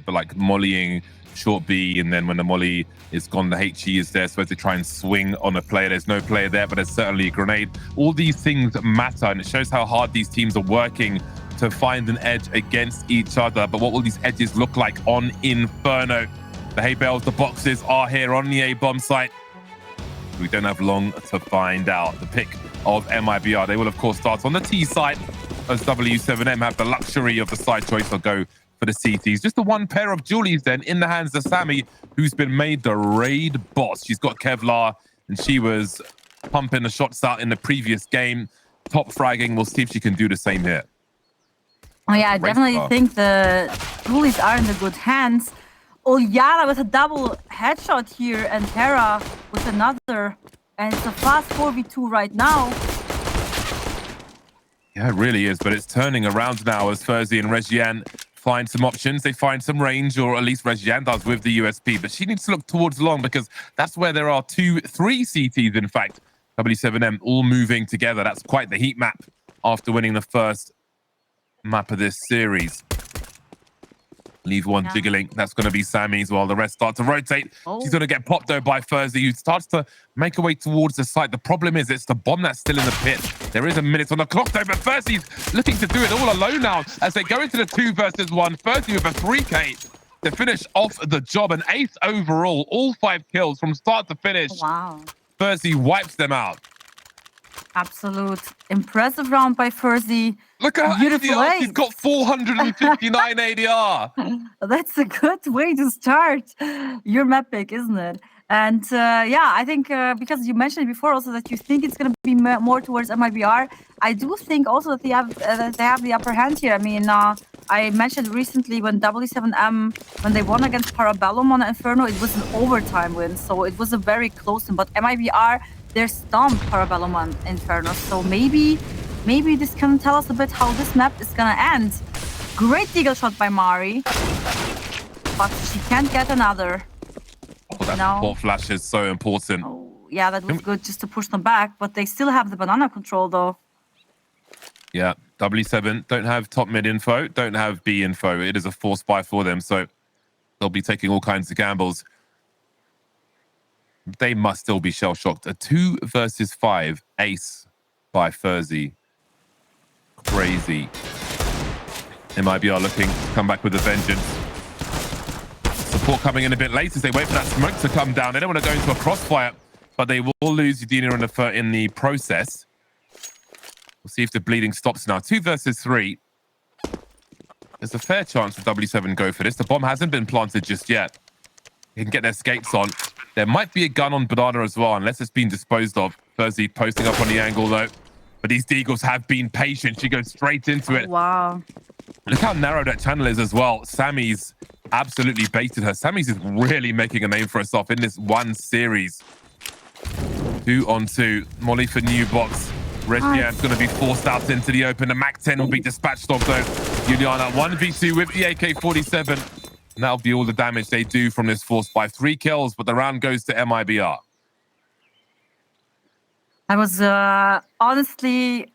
but like mollying short B, and then when the molly is gone, the HE is there, supposed to try and swing on a player. There's no player there, but there's certainly a grenade. All these things matter, and it shows how hard these teams are working to find an edge against each other. But what will these edges look like on Inferno? The hay bales, the boxes are here on the A-bomb site. We don't have long to find out. The pick of MIBR, they will of course start on the T side, as W7M have the luxury of the side choice. They'll go for the CTs. Just the one pair of Julies then in the hands of Sammy, who's been made the raid boss. She's got Kevlar, and she was pumping the shots out in the previous game. Top fragging. We'll see if she can do the same here. Oh yeah, I definitely think the Julies are in the good hands. Uljana with a double headshot here, and Hera with another. And it's a fast 4v2 right now. Yeah, it really is, but it's turning around now as Ferzy and Regiane find some options. They find some range, or at least Regiane does with the USP, but she needs to look towards long, because that's where there are 2-3 CTs, in fact. W7M all moving together. That's quite the heat map after winning the first map of this series. Leave one jiggling. That's going to be Samys, while the rest start to rotate. She's going to get popped though by Ferzy, who starts to make her way towards the site. The problem is it's the bomb that's still in the pit. There is a minute on the clock though, but Ferzy's looking to do it all alone now as they go into the 2 versus 1. Ferzy with a 3K to finish off the job. An ace overall, all 5 kills from start to finish. Wow. Ferzy wipes them out. Absolute impressive round by Ferzy. Look at her ADR. She's got 459 ADR. That's a good way to start your map pick, isn't it? And yeah, I think because you mentioned before also that you think it's going to be more towards MIBR, I do think also that they have the upper hand here. I mean, I mentioned recently when W7M, when they won against Parabellum on Inferno, it was an overtime win, so it was a very close one. But MIBR, they're stomped Parabellum on Inferno, so maybe this can tell us a bit how this map is gonna end. Great deagle shot by Mari, but she can't get another. Oh, that support flash is so important. Oh, yeah, that was good just to push them back, but they still have the banana control though. Yeah, W7 don't have top mid info, don't have B info. It is a force buy for them, so they'll be taking all kinds of gambles. They must still be shell-shocked. A 2 versus 5 ace by Ferzy. Crazy. MIBR looking to come back with a vengeance. Support coming in a bit late as they wait for that smoke to come down. They don't want to go into a crossfire, but they will lose Udina in the process. We'll see if the bleeding stops now. 2 versus 3. There's a fair chance that W7 go for this. The bomb hasn't been planted just yet. They can get their skates on. There might be a gun on Banana as well, unless it's been disposed of. Ferzy posting up on the angle though. But these deagles have been patient. She goes straight into it. Wow. Look how narrow that channel is as well. Samys absolutely baited her. Samys is really making a name for herself in this one series. 2 on 2. Molly for new box. Regiane's going to be forced out into the open. The MAC-10 will be dispatched off though. Juliana 1v2 with the AK-47. And that'll be all the damage they do from this force by 3 kills, but the round goes to MIBR. That was honestly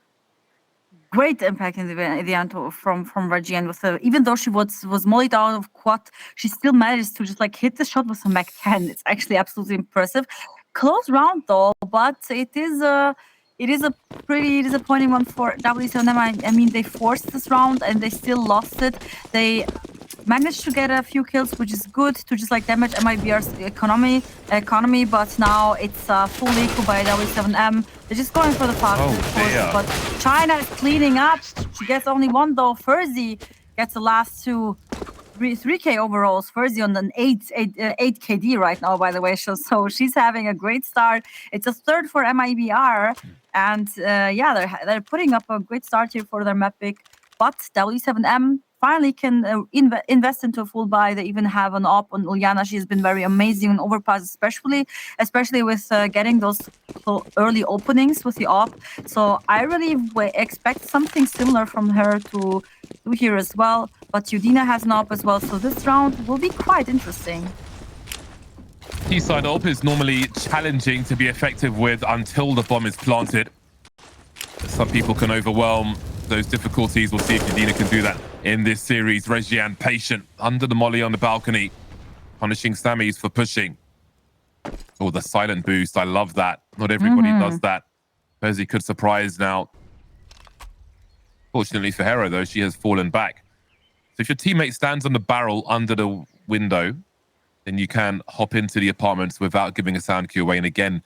great impact in the end from Regiane. With even though she was mollied out of quad, she still managed to just like hit the shot with a MAC-10. It's actually absolutely impressive. Close round though, but it is a pretty disappointing one for W7M. I mean, they forced this round and they still lost it. They managed to get a few kills, which is good to just like damage MIBR's economy, but now it's full eco by W7M. They're just going for the fast, but China is cleaning up. She gets only 1 though. Ferzy gets the last 2. 3K overalls. Ferzy on an 8 KD right now, by the way. So she's having a great start. It's a 3rd for MIBR, and yeah, they're putting up a great start here for their map pick. But W7M finally can invest into a full buy. They even have an op on Uljana. She's been very amazing on overpass, especially with getting those early openings with the op. So I really expect something similar from her to do here as well. But Udina has an op as well, so this round will be quite interesting. T-side op is normally challenging to be effective with until the bomb is planted. Some people can overwhelm those difficulties. We'll see if Udina can do that in this series. Regiane patient under the molly on the balcony, punishing Samys for pushing. Oh, the silent boost. I love that. Not everybody does that. Ferzy could surprise now. Fortunately for Hera, though, she has fallen back. So if your teammate stands on the barrel under the window, then you can hop into the apartments without giving a sound cue away. And again,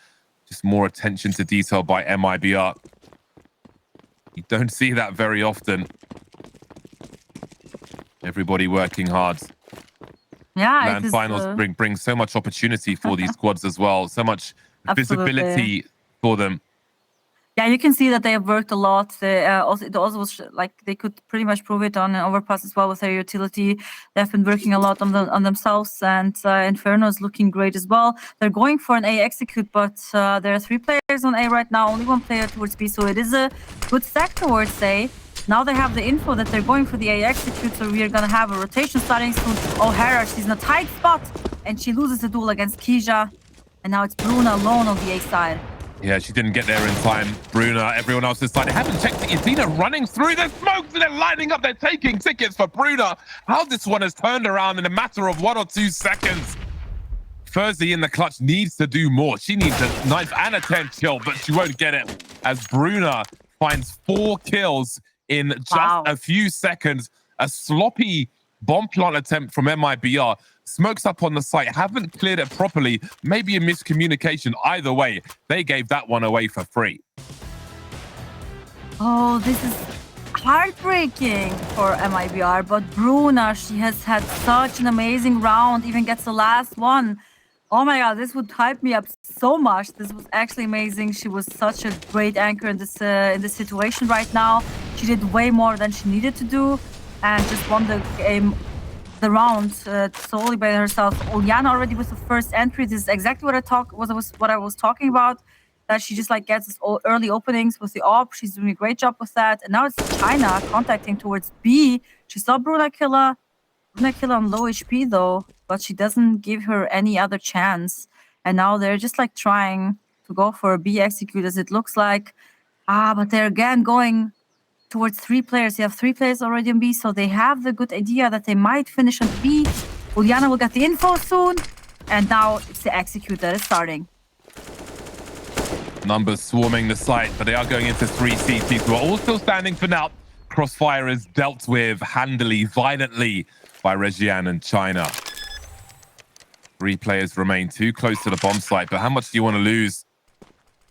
just more attention to detail by MIBR. You don't see that very often. Everybody working hard. Yeah, Land finals bring so much opportunity for these squads as well. So much visibility for them. Yeah, you can see that they have worked a lot. It also was like they could pretty much prove it on Overpass as well with their utility. They've been working a lot on themselves, and Inferno is looking great as well. They're going for an A execute, but there are 3 players on A right now, only 1 player towards B, so it is a good stack towards A. Now they have the info that they're going for the A execute, so we are going to have a rotation starting soon. Oh, Hera, she's in a tight spot, and she loses the duel against khizha, and now it's Bruna alone on the A side. Yeah, she didn't get there in time. Bruna, everyone else is side. They haven't checked it. You've running through the smokes and they're lining up. They're taking tickets for Bruna. How this one has turned around in a matter of 1 or 2 seconds. Ferzy in the clutch needs to do more. She needs a 9th and a 10th kill, but she won't get it as Bruna finds 4 kills in just a few seconds. A sloppy bomb plant attempt from MIBR. Smokes up on the site, haven't cleared it properly. Maybe a miscommunication. Either way, they gave that one away for free. Oh, this is heartbreaking for MIBR, but Bruna, she has had such an amazing round, even gets the last one. Oh my god, this would hype me up so much. This was actually amazing. She was such a great anchor in this situation right now. She did way more than she needed to do and just won the game. The round solely by herself. Uliana already with the first entry. This is exactly what I was talking about. That she just like gets early openings with the AWP. She's doing a great job with that. And now it's China contacting towards B. She saw Bruna killer on low HP though, but she doesn't give her any other chance. And now they're just like trying to go for a B execute as it looks like. But they're again going towards 3 players. They have 3 players already on B, so they have the good idea that they might finish on B. Uliana will get the info soon, and now it's the execute that is starting. Numbers swarming the site, but they are going into 3 CTs who are all still standing for now. Crossfire is dealt with handily, violently by Regiane and China. 3 players remain too close to the bomb site, but how much do you want to lose?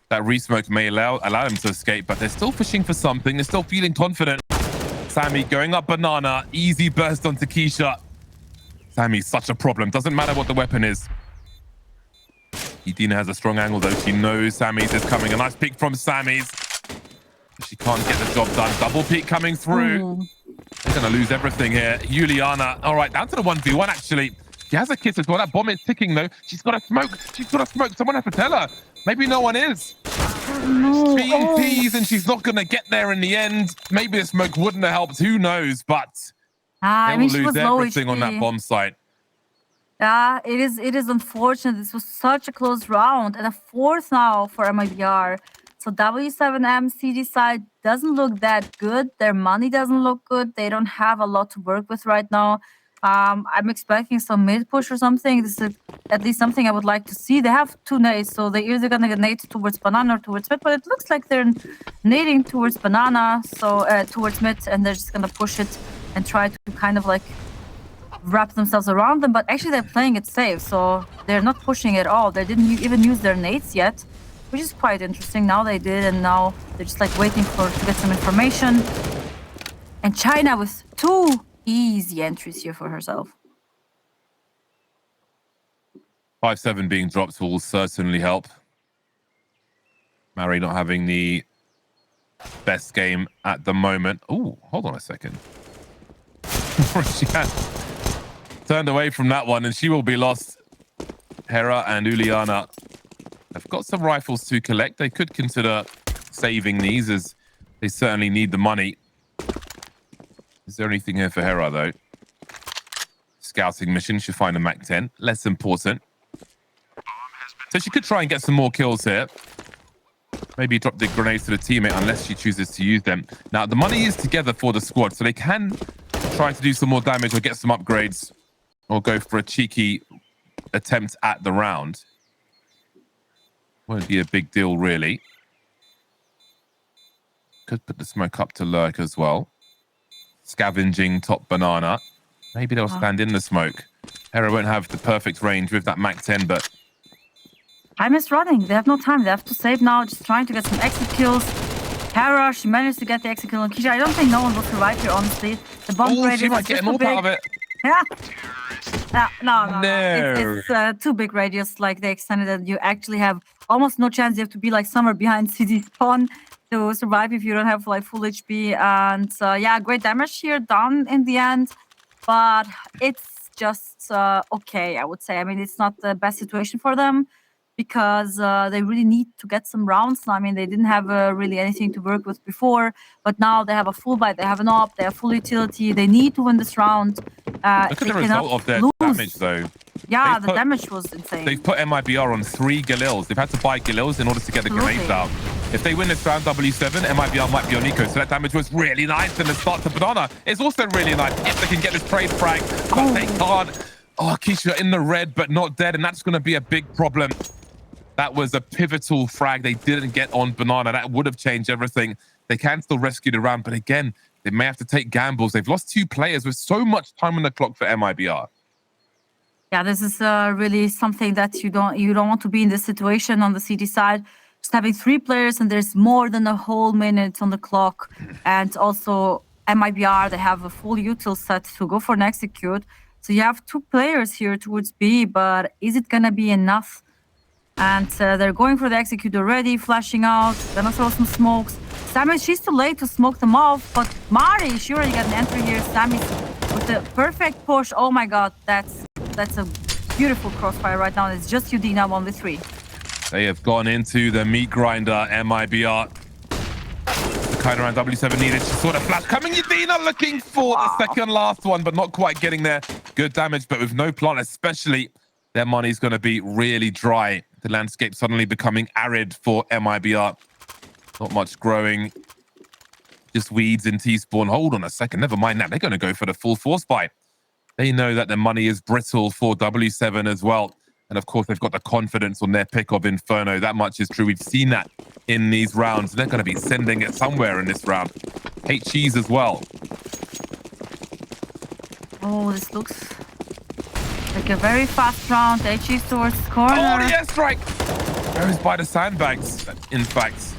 That resmoke may allow them to escape, but they're still fishing for something. They're still feeling confident. Sammy going up banana. Easy burst onto khizha. Sammy's such a problem. Doesn't matter what the weapon is. Edina has a strong angle, though. She knows Samys is coming. A nice peek from Samys. She can't get the job done. Double peek coming through. They're going to lose everything here. Uliana. All right, down to the 1v1, actually. She has a kiss as well. That bomb is ticking, though. She's got a smoke. She's got a smoke. Someone has to tell her. Maybe no one is. No. TNTs, and she's not going to get there in the end. Maybe the smoke wouldn't have helped. Who knows? But they will lose everything on that bomb site. Yeah, it is unfortunate. This was such a close round. And a 4th now for MIBR. So W7M CD side doesn't look that good. Their money doesn't look good. They don't have a lot to work with right now. I'm expecting some mid push or something. This is at least something I would like to see. They have 2 nades, so they're either gonna get nades towards banana or towards mid, but it looks like they're nading towards banana, so towards mid, and they're just gonna push it and try to kind of like wrap themselves around them. But actually they're playing it safe, so they're not pushing at all. They didn't even use their nades yet, which is quite interesting. Now they did, and now they're just like waiting to get some information. And China with 2 easy entries here for herself. 5-7 being dropped will certainly help. Mary not having the best game at the moment. Oh, hold on a second. She has turned away from that one, and she will be lost. Hera and Uliana have got some rifles to collect. They could consider saving these, as they certainly need the money. Is there anything here for Hera, though? Scouting mission. Should find a Mac 10. Less important. So she could try and get some more kills here. Maybe drop the grenades to the teammate unless she chooses to use them. Now, the money is together for the squad, so they can try to do some more damage or get some upgrades or go for a cheeky attempt at the round. Won't be a big deal, really. Could put the smoke up to lurk as well. Scavenging top banana. Maybe they'll stand in the smoke. Hera won't have the perfect range with that Mac 10, but... Time is running. They have no time. They have to save now, just trying to get some exit kills. Hera, she managed to get the exit kill on khizha. I don't think no one will survive here, honestly. The bomb radius she might is get an too AWP big. out of it. Yeah. No. It's too big radius. Like, they extended it. You actually have almost no chance. You have to be like somewhere behind CD spawn to survive if you don't have like full HP. And yeah, great damage here done in the end. But it's just okay, I would say. I mean, it's not the best situation for them because they really need to get some rounds. I mean, they didn't have really anything to work with before, but now they have a full buy, they have an op, they have full utility. They need to win this round. Look at the result of their damage, though. Yeah, the damage was insane. They've put MIBR on 3 Galils. They've had to buy Galils in order to get the grenades out. If they win this round W7, MIBR might be on Eco. So that damage was really nice. And the start to banana is also really nice. If they can get this trade frag, but they can't. Oh, khizha in the red, but not dead. And that's going to be a big problem. That was a pivotal frag. They didn't get on banana. That would have changed everything. They can still rescue the round. But again, they may have to take gambles. They've lost 2 players with so much time on the clock for MIBR. Yeah, this is really something that you don't want to be in this situation on the CT side. Just having 3 players and there's more than a whole minute on the clock. And also MIBR, they have a full util set to go for an execute. So you have 2 players here towards B, but is it gonna be enough? And they're going for the execute already, flashing out, gonna throw some smokes. Samys, she's too late to smoke them off, but Mari, she already got an entry here. Samys with the perfect push. Oh my god, that's a beautiful crossfire right now. It's just Udina 1v3. They have gone into the meat grinder, MIBR. The kind of round W7 needed. She saw the flash coming. Udina looking for the second last one, but not quite getting there. Good damage, but with no plant, especially, their money's going to be really dry. The landscape suddenly becoming arid for MIBR. Not much growing. Just weeds in T-spawn. Hold on a second. Never mind that. They're going to go for the full force buy. They know that the money is brittle for W7 as well. And of course, they've got the confidence on their pick of Inferno. That much is true. We've seen that in these rounds. They're going to be sending it somewhere in this round. HEs as well. Oh, this looks like a very fast round. HEs towards the corner. Oh, the airstrike! Goes by the sandbags, in fact.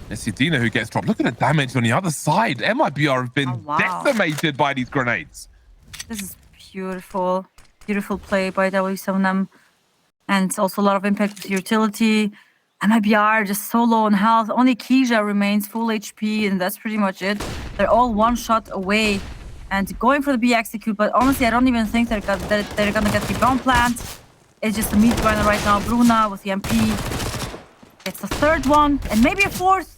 It's Udina who gets dropped. Look at the damage on the other side. MIBR have been decimated by these grenades. This is beautiful. Beautiful play by W7M. And also a lot of impact with utility. MIBR just so low on health. Only khizha remains full HP, and that's pretty much it. They're all one shot away and going for the B execute, but honestly, I don't even think they're gonna get the bomb plant. It's just a meat grinder right now. Bruna with the MP. It's a third one, and maybe a fourth.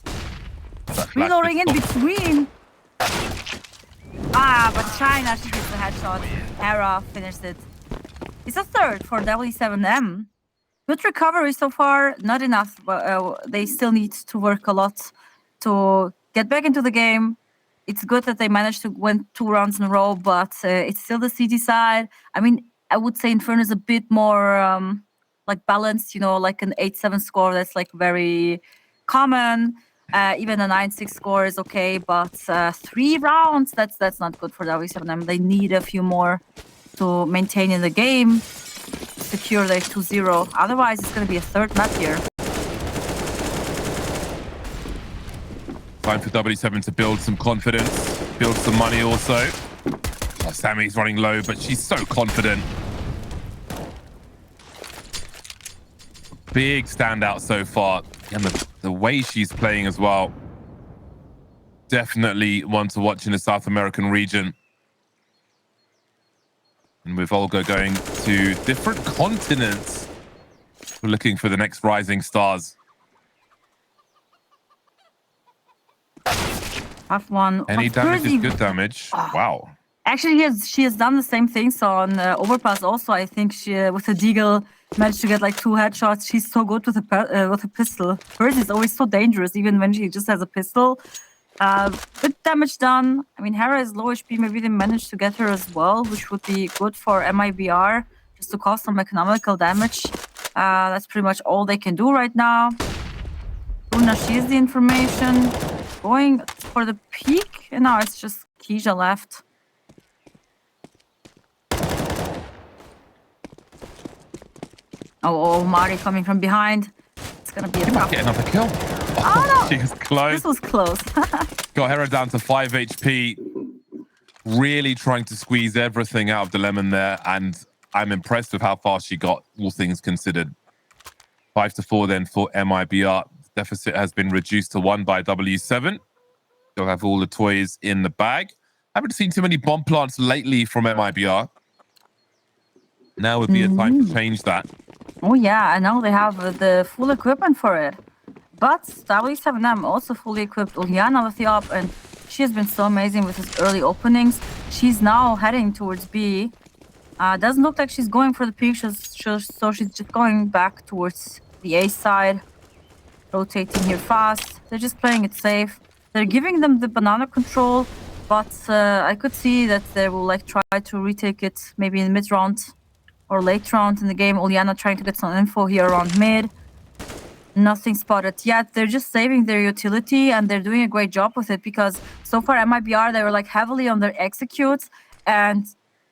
Reloading in between. But China, she gets the headshot. Hera finished it. It's a third for W7M. Good recovery so far, not enough, but they still need to work a lot to get back into the game. It's good that they managed to win 2 rounds in a row, but it's still the CT side. I mean, I would say Inferno is a bit more like balanced, you know, like an 8-7 score that's like very common. Even a 9-6 score is okay, but 3 rounds, that's not good for W7M. They need a few more to maintain in the game, secure their 2-0. Otherwise, it's going to be a third map here. Time for W7 to build some confidence, build some money also. Oh, Sammy's running low, but she's so confident. Big standout so far. And the way she's playing as well. Definitely one to watch in the South American region. And with Olga going to different continents, we're looking for the next rising stars. Tough one. Any damage is good damage. Wow. Actually, she has done the same thing. So on Overpass also, I think she, with the Deagle, managed to get like 2 headshots. She's so good with a pistol. Ferzy is always so dangerous, even when she just has a pistol. Good damage done. I mean, Hera is low HP. Maybe they managed to get her as well, which would be good for MIBR, just to cause some economical damage. That's pretty much all they can do right now. Bruna, she has the information. Going for the peak. And now it's just khizha left. Oh, Mari coming from behind. It's going to be a tough... Get another kill. Oh, no. She was close. This was close. Got Hera down to 5 HP. Really trying to squeeze everything out of the lemon there. And I'm impressed with how far she got, all things considered. 5-4 then for MIBR. Deficit has been reduced to 1 by W7. They'll have all the toys in the bag. Haven't seen too many bomb plants lately from MIBR. Now would be a time to change that. Oh yeah, and now they have the full equipment for it. But W7M also fully equipped Uliana with the op, and she has been so amazing with his early openings. She's now heading towards B. Doesn't look like she's going for the peak, so she's just going back towards the A side. Rotating here fast. They're just playing it safe. They're giving them the banana control, but I could see that they will like try to retake it maybe in mid round or late round in the game. Uliana trying to get some info here around mid. Nothing spotted yet. They're just saving their utility and they're doing a great job with it, because so far MIBR, they were like heavily on their executes, and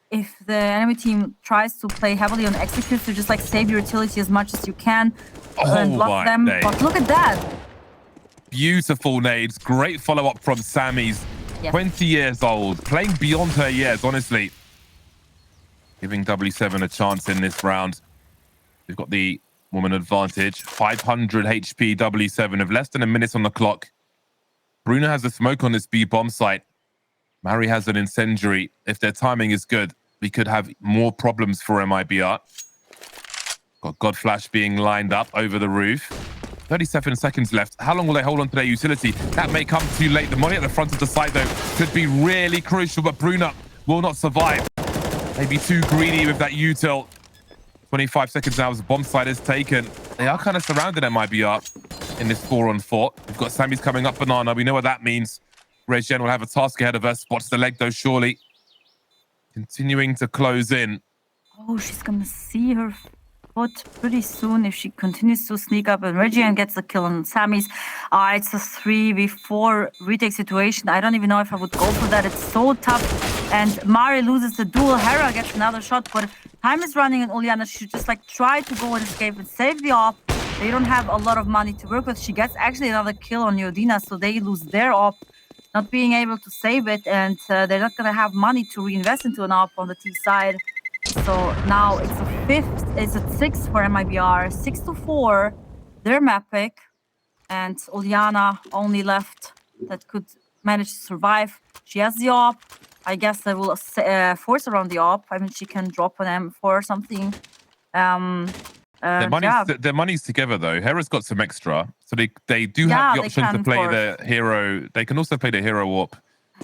if the enemy team tries to play heavily on executes, to just like save your utility as much as you can and block them. But look at that. Beautiful nades. Great follow-up from Samys. Yes. 20 years old. Playing beyond her years, honestly. Giving W7 a chance in this round. We've got the woman advantage. 500 HP W7 with less than a minute on the clock. Bruna has a smoke on this B bomb site. Mari has an incendiary. If their timing is good, we could have more problems for MIBR. Got God Flash being lined up over the roof. 37 seconds left. How long will they hold on to their utility? That may come too late. The money at the front of the site, though, could be really crucial, but Bruna will not survive. Maybe too greedy with that util. 25 seconds now as the bomb site is taken. They are kind of surrounded MIBR in this 4-on-4. We've got Samys coming up banana. We know what that means. Regien will have a task ahead of her. Spots the leg, though, surely. Continuing to close in. Oh, she's going to see her foot pretty soon if she continues to sneak up, and Regien gets the kill on Samys. It's a 3v4 retake situation. I don't even know if I would go for that. It's so tough. And Mari loses the duel. Hera gets another shot, but time is running, and Uliana should just like try to go and escape and save the op. They don't have a lot of money to work with. She gets actually another kill on Yodina, so they lose their op, not being able to save it, and they're not going to have money to reinvest into an op on the T side. So now it's a 6 for MIBR, 6-4. They're map pick, and Uliana only left that could manage to survive. She has the op. I guess they will force around the op. I mean, she can drop an M4 or something. Their money's together, though. Hera's got some extra, so they do have the option to play the hero. They can also play the hero warp.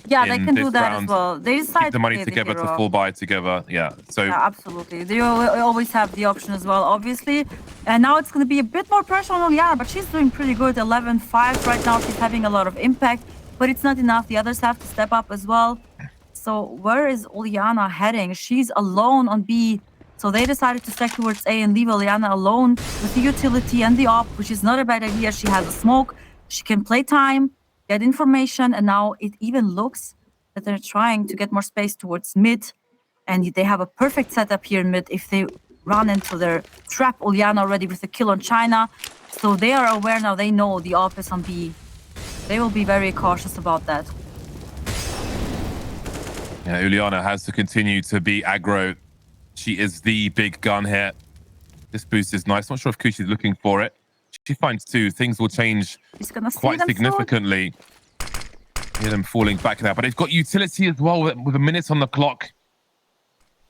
Yeah, they can do that as well. They decide keep the money together to full buy together. Yeah, so yeah, absolutely. They always have the option as well, obviously. And now it's going to be a bit more pressure on Uliana, but she's doing pretty good. 11-5 right now. She's having a lot of impact, but it's not enough. The others have to step up as well. So where is Uliana heading? She's alone on B. So they decided to stack towards A and leave Uliana alone with the utility and the op, which is not a bad idea. She has a smoke. She can play time, get information, and now it even looks that they're trying to get more space towards mid. And they have a perfect setup here in mid if they run into their trap. Uliana already with a kill on China. So they are aware now. They know the op is on B. They will be very cautious about that. Yeah, Uliana has to continue to be aggro. She is the big gun here. This boost is nice. Not sure if Kushi's looking for it. She finds two. Things will change quite significantly. Hear them falling back now. But they've got utility as well with a minute on the clock.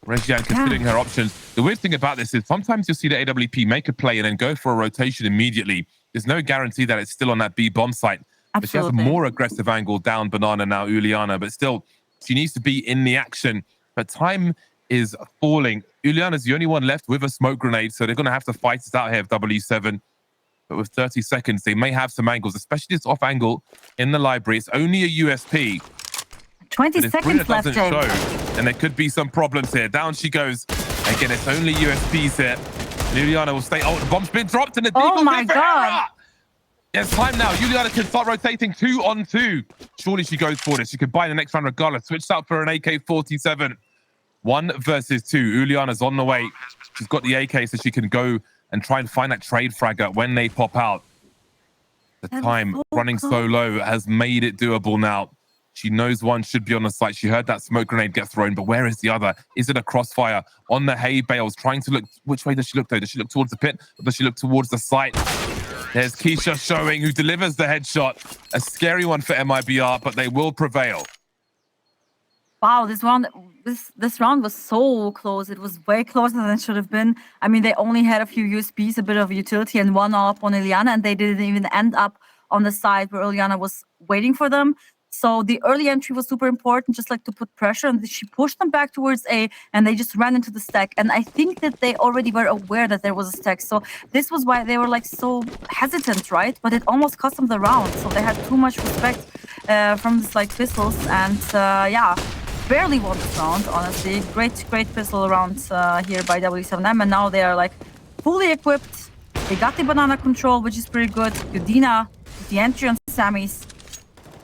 Regien considering her options. The weird thing about this is sometimes you'll see the AWP make a play and then go for a rotation immediately. There's no guarantee that it's still on that B bomb site. Absolutely. But she has a more aggressive angle down banana now, Uliana. But still, she needs to be in the action. But time is falling. Uliana's the only one left with a smoke grenade, so they're going to have to fight it out here with W7. but with 30 seconds, they may have some angles, especially this off angle in the library. It's only a USP. 20 seconds left, James. Show, and there could be some problems here. Down she goes. Again, it's only USPs here. Juliana will stay. Oh, the bomb's been dropped and the oh my god. It's time now. Juliana can start rotating 2-on-2. Surely she goes for this. She could buy the next round regardless. Switched out for an AK-47. 1 versus 2. Juliana's on the way. She's got the AK so she can go and try and find that trade fragger when they pop out. The time running so low has made it doable now. She knows one should be on the site. She heard that smoke grenade get thrown, but where is the other? Is it a crossfire on the hay bales? Trying to look, which way does she look though? Does she look towards the pit or does she look towards the site? There's khizha showing who delivers the headshot. A scary one for MIBR, but they will prevail. Wow, this round was so close. It was way closer than it should have been. I mean, they only had a few USPs, a bit of utility, and one up on Ileana, and they didn't even end up on the side where Ileana was waiting for them. So the early entry was super important, just like to put pressure, and she pushed them back towards A, and they just ran into the stack. And I think that they already were aware that there was a stack. So this was why they were like so hesitant, right? But it almost cost them the round. So they had too much respect from this like pistols, and yeah, barely won this round, honestly. Great pistol round here by W7M, and now they are like fully equipped. They got the banana control, which is pretty good. Udina, the entry on Samys.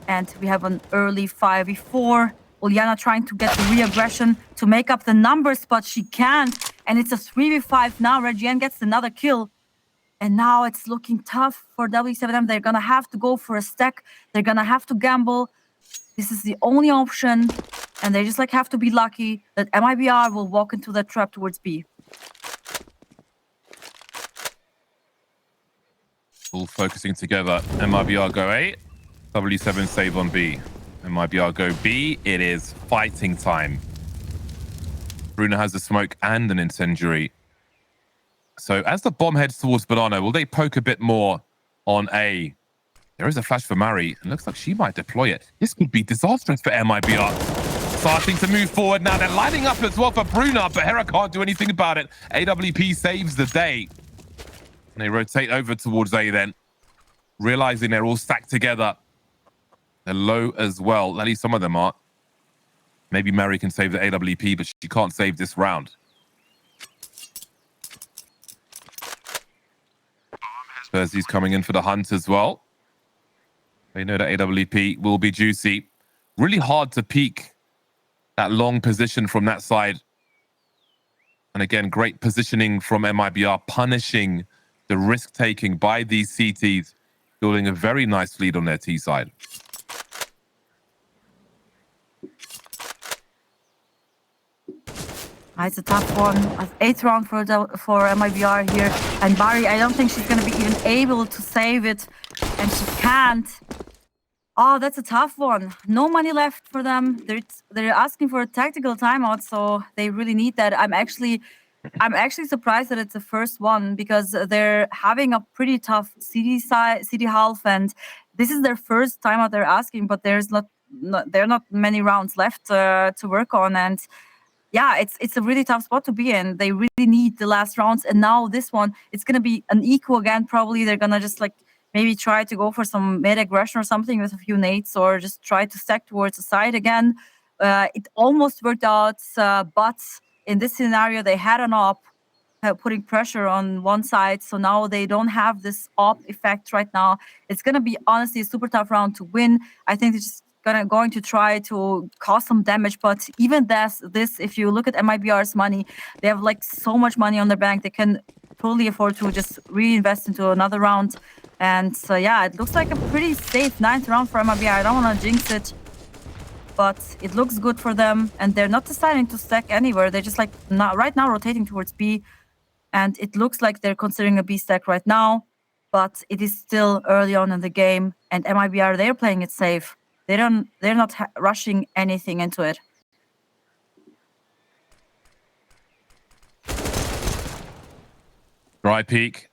And we have an early 5v4. Uliana trying to get the re-aggression to make up the numbers, but she can't. And it's a 3v5 now. Reggie gets another kill. And now it's looking tough for W7M. They're going to have to go for a stack. They're going to have to gamble. This is the only option. And they just like have to be lucky that MIBR will walk into that trap towards B. All focusing together. MIBR go A. W7 save on B. MIBR go B. It is fighting time. Bruno has the smoke and an incendiary. So as the bomb heads towards Banana, will they poke a bit more on A? There is a flash for Mari. It looks like she might deploy it. This could be disastrous for MIBR. Starting to move forward now. They're lining up as well for Bruno, but Hera can't do anything about it. AWP saves the day. And they rotate over towards A then, realizing they're all stacked together. They're low as well. At least some of them are. Maybe Mary can save the AWP, but she can't save this round. Ferzy's coming in for the hunt as well. They know that AWP will be juicy. Really hard to peek that long position from that side. And again, great positioning from MIBR, punishing the risk-taking by these CTs, building a very nice lead on their T side. It's a tough one. 8th round for MIBR here. And Barry, I don't think she's going to be even able to save it. And she can't. Oh, that's a tough one. No money left for them. They're asking for a tactical timeout, so they really need that. I'm actually surprised that it's the first one, because they're having a pretty tough CD half, and this is their first timeout they're asking, but there are not many rounds left to work on. And yeah, it's a really tough spot to be in. They really need the last rounds, and now this one, it's gonna be an equal again. Probably they're gonna just like maybe try to go for some mid aggression or something with a few nades, or just try to stack towards the side again. It almost worked out, but in this scenario, they had an op putting pressure on one side, so now they don't have this op effect right now. It's gonna be honestly a super tough round to win. I think they're just going to try to cause some damage, but even this, if you look at MIBR's money, they have like so much money on their bank, they can totally afford to just reinvest into another round. And so yeah, it looks like a pretty safe 9th round for MIBR. I don't want to jinx it, but it looks good for them, and they're not deciding to stack anywhere. They're just like right now rotating towards B, and it looks like they're considering a B stack right now, but it is still early on in the game, and MIBR, they're playing it safe. They're not rushing anything into it. Dry peek.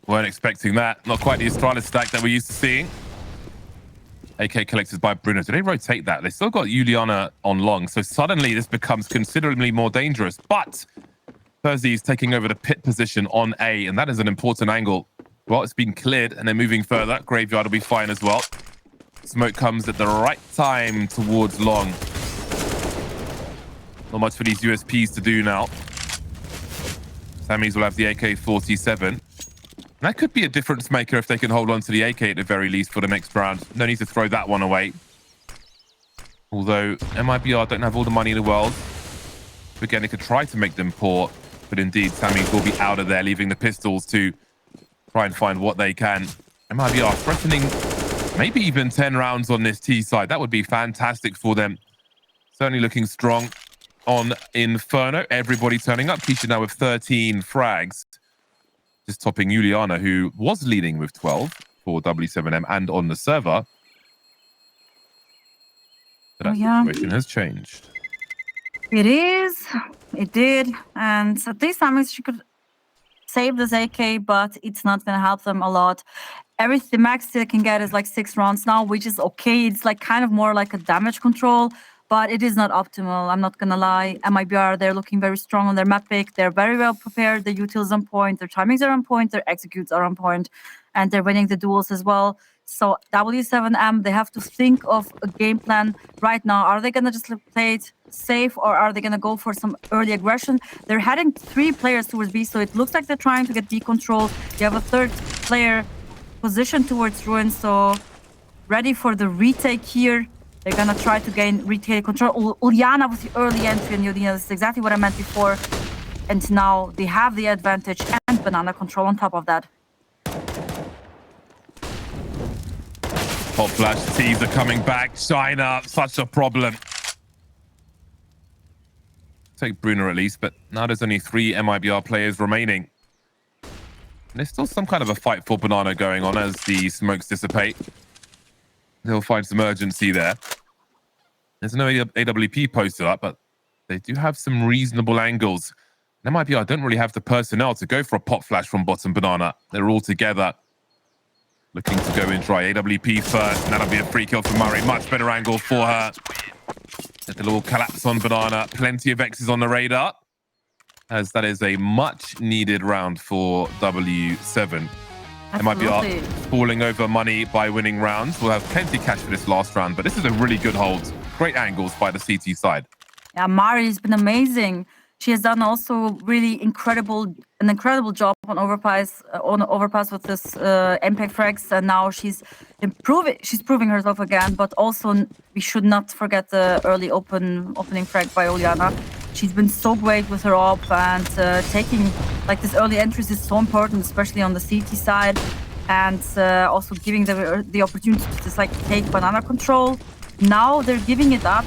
Weren't expecting that. Not quite the Astralis stack that we're used to seeing. AK collected by Bruno. Do they rotate that? They still got Juliana on long, so suddenly this becomes considerably more dangerous. But Ferzy is taking over the pit position on A, and that is an important angle. Well, it's been cleared, and they're moving further. Graveyard will be fine as well. Smoke comes at the right time towards long. Not much for these USPs to do now. Samys will have the AK-47. That could be a difference maker if they can hold on to the AK at the very least for the next round. No need to throw that one away. Although MIBR don't have all the money in the world. Again, it could try to make them poor. But indeed, Samys will be out of there, leaving the pistols to try and find what they can. MIBR threatening maybe even 10 rounds on this T side. That would be fantastic for them. Certainly looking strong on Inferno. Everybody turning up. khizha now with 13 frags. Just topping Juliana, who was leading with 12 for W7M and on the server. But that situation has changed. It is. It did. And at least Samys, she could save this AK, but it's not going to help them a lot. The max they can get is like 6 rounds now, which is okay. It's like kind of more like a damage control, but it is not optimal. I'm not going to lie. MIBR, they're looking very strong on their map pick. They're very well prepared. The utils on point. Their timings are on point. Their executes are on point. And they're winning the duels as well. So W7M, they have to think of a game plan right now. Are they going to just play it safe, or are they going to go for some early aggression? They're heading 3 players towards B, so it looks like they're trying to get B control. You have a 3rd player positioned towards Ruin, so ready for the retake here. They're going to try to gain retake control. Uliana with the early entry, and that's exactly what I meant before. And now they have the advantage and banana control on top of that. Hot flash T's are coming back. Shine up, such a problem. Take Bruno at least, but now there's only 3 MIBR players remaining. And there's still some kind of a fight for banana going on as the smokes dissipate. They'll find some urgency there. There's no AWP posted up, but they do have some reasonable angles. MIBR don't really have the personnel to go for a pop flash from bottom banana. They're all together. Looking to go in try AWP first, and that'll be a free kill for Murray. Much better angle for her. Let the little collapse on banana. Plenty of X's on the radar, as that is a much needed round for W7. MIBR falling over money by winning rounds. We'll have plenty cash for this last round, but this is a really good hold. Great angles by the CT side. Yeah, Mari has been amazing. She has done also really an incredible job on overpass with this impact frags, and now she's proving herself again. But also we should not forget the early opening frag by Uliana. She's been so great with her op, and taking like this early entries is so important, especially on the CT side, and also giving the opportunity to just like take banana control. Now they're giving it up.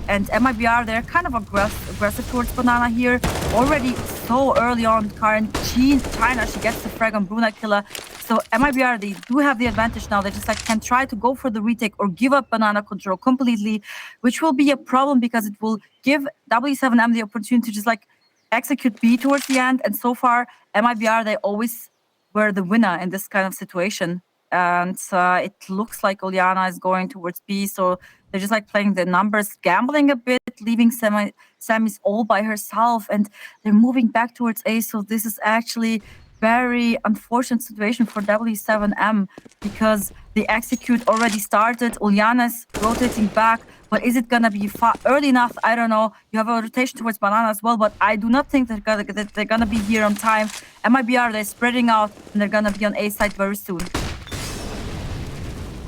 And MIBR, they're kind of aggressive towards banana here. Already so early on, China, she gets the frag on Bruna Killer. So MIBR, they do have the advantage now. They just like can try to go for the retake or give up banana control completely, which will be a problem because it will give W7M the opportunity to just like execute B towards the end. And so far, MIBR, they always were the winner in this kind of situation. And it looks like Uliana is going towards B, so they're just like playing the numbers, gambling a bit, leaving Samys all by herself, and they're moving back towards A. So this is actually very unfortunate situation for W7M because the execute already started. Uliana's rotating back, but is it gonna be early enough? I don't know. You have a rotation towards banana as well, but I do not think that they're gonna be here on time. MIBR, they're spreading out, and they're gonna be on A side very soon.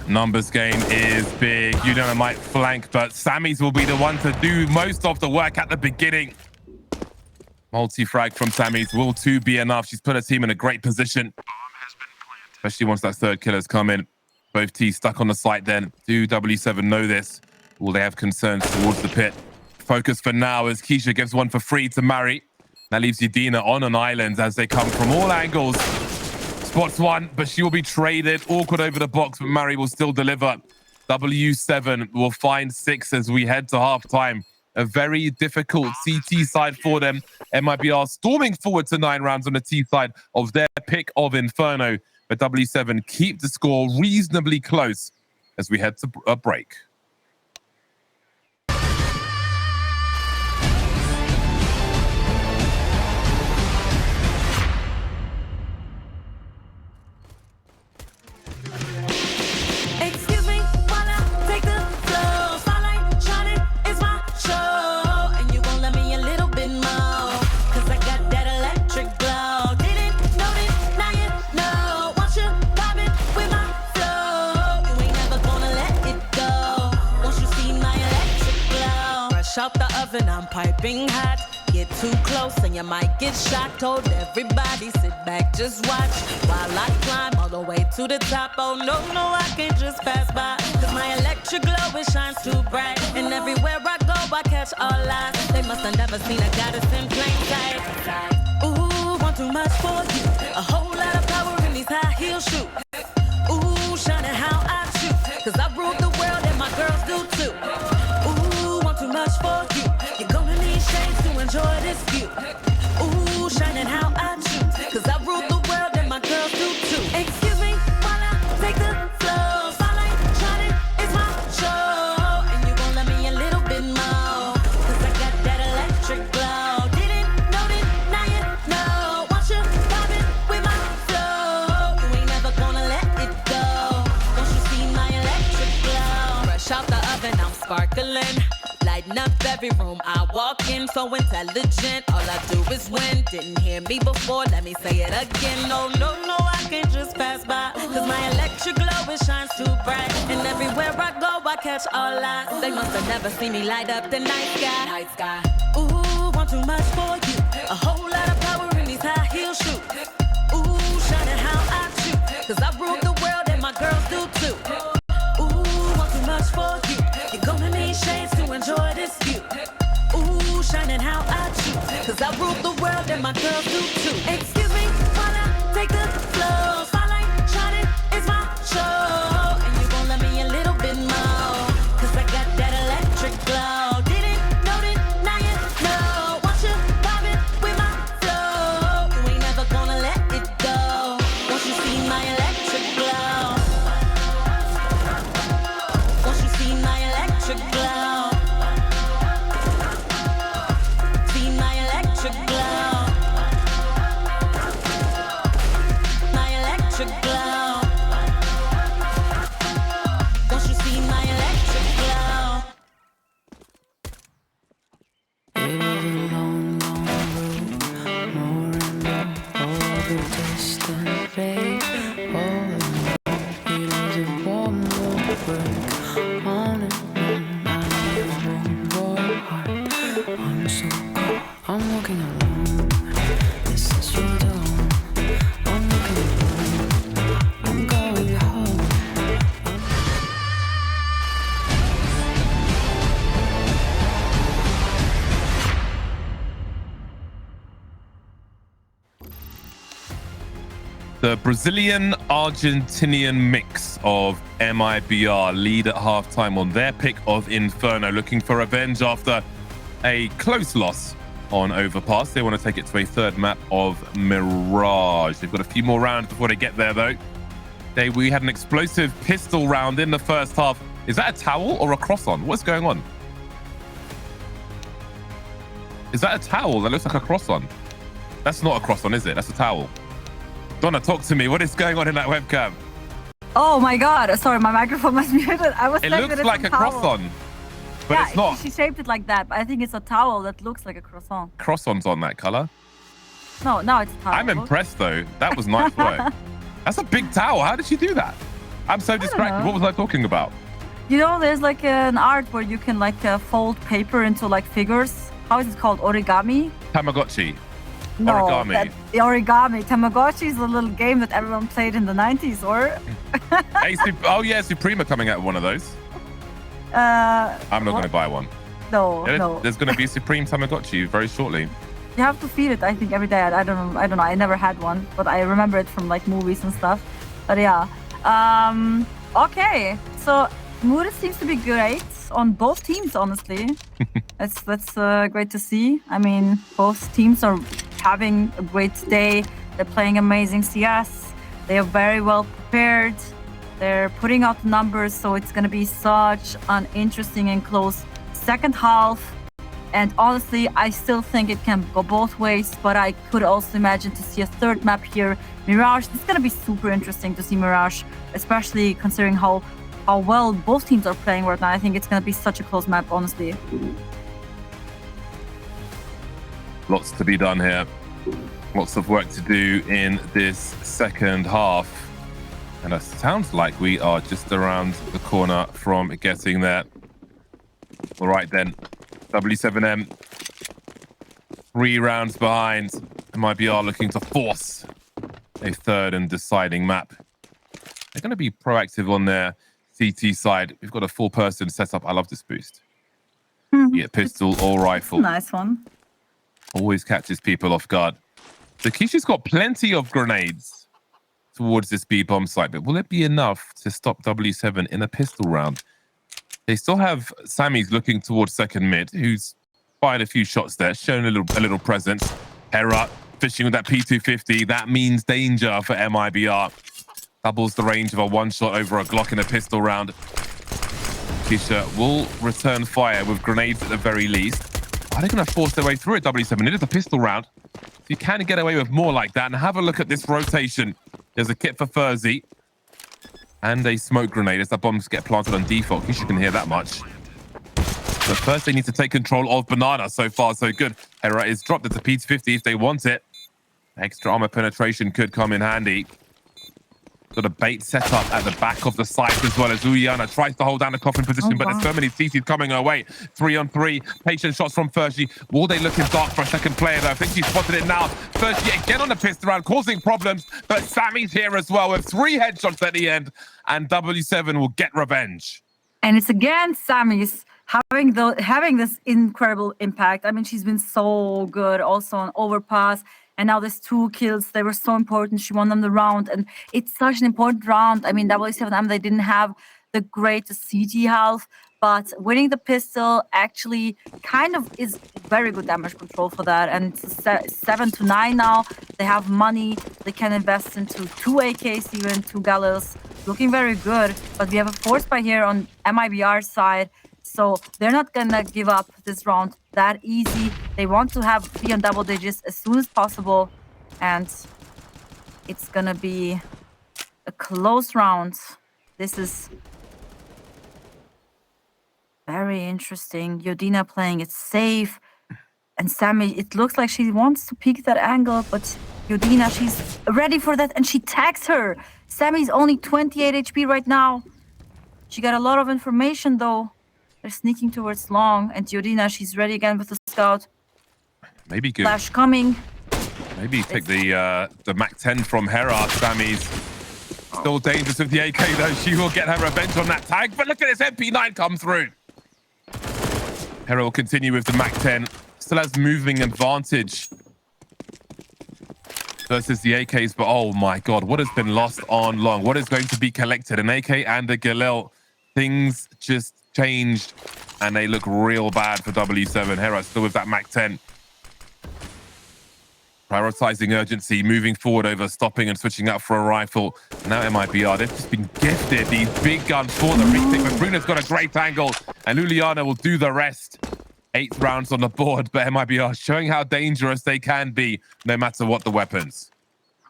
Numbers game is big. Juliana might flank, but Samys will be the one to do most of the work at the beginning. Multi-frag from Samys. Will 2 be enough? She's put her team in a great position, especially once that 3rd killer's come in. Both T's stuck on the site then. Do W7 know this? Will they have concerns towards the pit? Focus for now as khizha gives one for free to Mari. That leaves Yedina on an island as they come from all angles. Spots one, but she will be traded. Awkward over the box, but Mari will still deliver. W7 will find 6 as we head to halftime. A very difficult CT side for them. MIBR storming forward to 9 rounds on the T side of their pick of Inferno. But W7 keep the score reasonably close as we head to a break. Fresh out the oven, I'm piping hot. Get too close and you might get shot. Told everybody sit back, just watch while I climb all the way to the top. Oh no, no, I can't just pass by, cause my electric glow, it shines too bright. And everywhere I go, I catch all eyes. They must have never seen a goddess in plain sight. Ooh, want too much for you. A whole lot of power in these high heel shoes. Ooh, shining how I shoot, cause I rule the world and my girls do too. Ooh, want too much for you. You're gonna need shades to enjoy this view. Ooh, shining how I choose, cause I rule the world and my girls do too. Excuse me while I take the floor. Spotlight shining, it's my show. And you gon' let me a little bit more, cause I got that electric glow. Didn't know it, now you know. Want you vibing with my flow. You ain't never gonna let it go. Don't you see my electric glow? Fresh out the oven, I'm sparkling. Lighting up every room I walk in, so intelligent, all I do is win. Didn't hear me before, let me say it again. No, no, no, I can't just pass by, cause my electric glow, it shines too bright. And everywhere I go, I catch all eyes. They must have never seen me light up the night sky. Ooh, want too much for you. A whole lot of power in these high heel shoes. Ooh, shining how I shoot, cause I rule the world and my girls do too. Ooh, want too much for you. You're gonna need shades to enjoy this view. Ooh, shining how I choose, cause I rule the world and my girls do too. Excuse me while I take the floor. Spotlight shining, it's my show. And you gon' let me a little bit more, cause I got that electric glow. Didn't know it, now you know. Want you vibing with my flow. You ain't never gonna let it go. Won't you see my electric glow? Won't you see my electric glow? See my electric glow. My electric glow. Won't you see my electric glow? It was a long, long road, more and more of a distant bay. All alone, it was a warm, warm break. On and on, I need a warm boy heart. I'm so cold, I'm walking alone. This is your zone. I'm walking alone. I'm going home. The Brazilian-Argentinian mix of MIBR lead at halftime on their pick of Inferno, looking for revenge after a close loss on Overpass. They want to take it to a third map of Mirage. They've got a few more rounds before they get there, though. We had an explosive pistol round in the first half. Is that a towel or a cross-on? What's going on? Is that a towel? That looks like a cross-on. That's not a cross-on, is it? That's a towel. Donna, talk to me. What is going on in that webcam? Oh my god, sorry, my microphone was muted. I was It saying looks that it's like a towel. cross-on, but Yeah, it's not. she shaped it like that, but I think it's a towel that looks like a croissant. Cross-on's on that color. No, it's a towel. I'm impressed, though. That was nice work. That's a big towel. How did she do that? I'm so distracted. know. What was I talking about? You know, there's like an art where you can like fold paper into like figures. How is it called? Origami? Tamagotchi. No, Origami. the origami. Tamagotchi is a little game that everyone played in the 90s, or? Oh, yeah, Suprema coming out with one of those. I'm not going to buy one. No, Yeah, no. There's going to be Supreme Tamagotchi very shortly. You have to feed it, I think, every day. I don't know. I never had one, but I remember it from like movies and stuff. But yeah. Okay. So mood seems to be great on both teams, honestly. That's great to see. I mean, both teams are having a great day. They're playing amazing CS. They are very well prepared. They're putting out the numbers, so it's going to be such an interesting and close second half. And honestly, I still think it can go both ways, but I could also imagine to see a third map here, Mirage. It's going to be super interesting to see Mirage, especially considering how well both teams are playing right now. I think it's going to be such a close map, honestly. Lots to be done here. Lots of work to do in this second half. And it sounds like we are just around the corner from getting there. All right, then. W7M 3 rounds behind. MIBR looking to force a third and deciding map. They're going to be proactive on their CT side. We've got a full person setup. I love this boost. Yeah, pistol or rifle. Nice one. Always catches people off guard. So khizha's got plenty of grenades towards this B bomb site, but will it be enough to stop W7 in a pistol round? They still have Samys looking towards second mid, who's fired a few shots there, showing a little presence. Hera fishing with that P250. That means danger for MIBR. Doubles the range of a one shot over a Glock in a pistol round. khizha will return fire with grenades at the very least. Are they going to force their way through it, W7? It is a pistol round. So you can get away with more like that. And have a look at this rotation. There's a kit for ferzy and a smoke grenade as the bombs get planted on default. khizha can hear that much. But first they need to take control of Banana. So far, so good. Hera is dropped. It's a P250 if they want it. Extra armor penetration could come in handy. Got a bait set up at the back of the site as well as Uliana tries to hold down the coffin position, but there's so many CCs coming her way. 3-on-3, patient shots from ferzy. Will they look in dark for a second player though? I think she's spotted it now. ferzy again on the pistol round, causing problems, but Samy's here as well with 3 headshots at the end, and W7 will get revenge. And it's again Samys having this incredible impact. I mean, she's been so good also on overpass. And now there's 2 kills. They were so important. She won them the round. And it's such an important round. I mean, W7M, they didn't have the greatest CT health, but winning the pistol actually kind of is very good damage control for that. And 7-9 now. They have money. They can invest into 2 AKs, even 2 Galils. Looking very good. But we have a force buy here on MIBR side. So they're not going to give up this round that easy. They want to be on double digits as soon as possible. And it's going to be a close round. This is very interesting. Yodina playing it safe. And Sammy, it looks like she wants to peek that angle, but Yodina, she's ready for that. And she tags her. Sammy's only 28 HP right now. She got a lot of information, though. They're sneaking towards long, and Yodina, she's ready again with the scout. Maybe good. Flash coming. Maybe take the Mac 10 from Hera. Samy's still dangerous with the AK though. She will get her revenge on that tag. But look at this MP9 come through. Hera will continue with the Mac 10. Still has moving advantage versus the AKs. But oh my God, what has been lost on long? What is going to be collected? An AK and a Galil. Things just changed and they look real bad for W7. Hera still with that Mac 10. Prioritizing urgency, moving forward over stopping and switching up for a rifle. And now MIBR, they've just been gifted these big guns for the retake. But Bruno's got a great angle and Uliana will do the rest. 8 rounds on the board, but MIBR showing how dangerous they can be no matter what the weapons.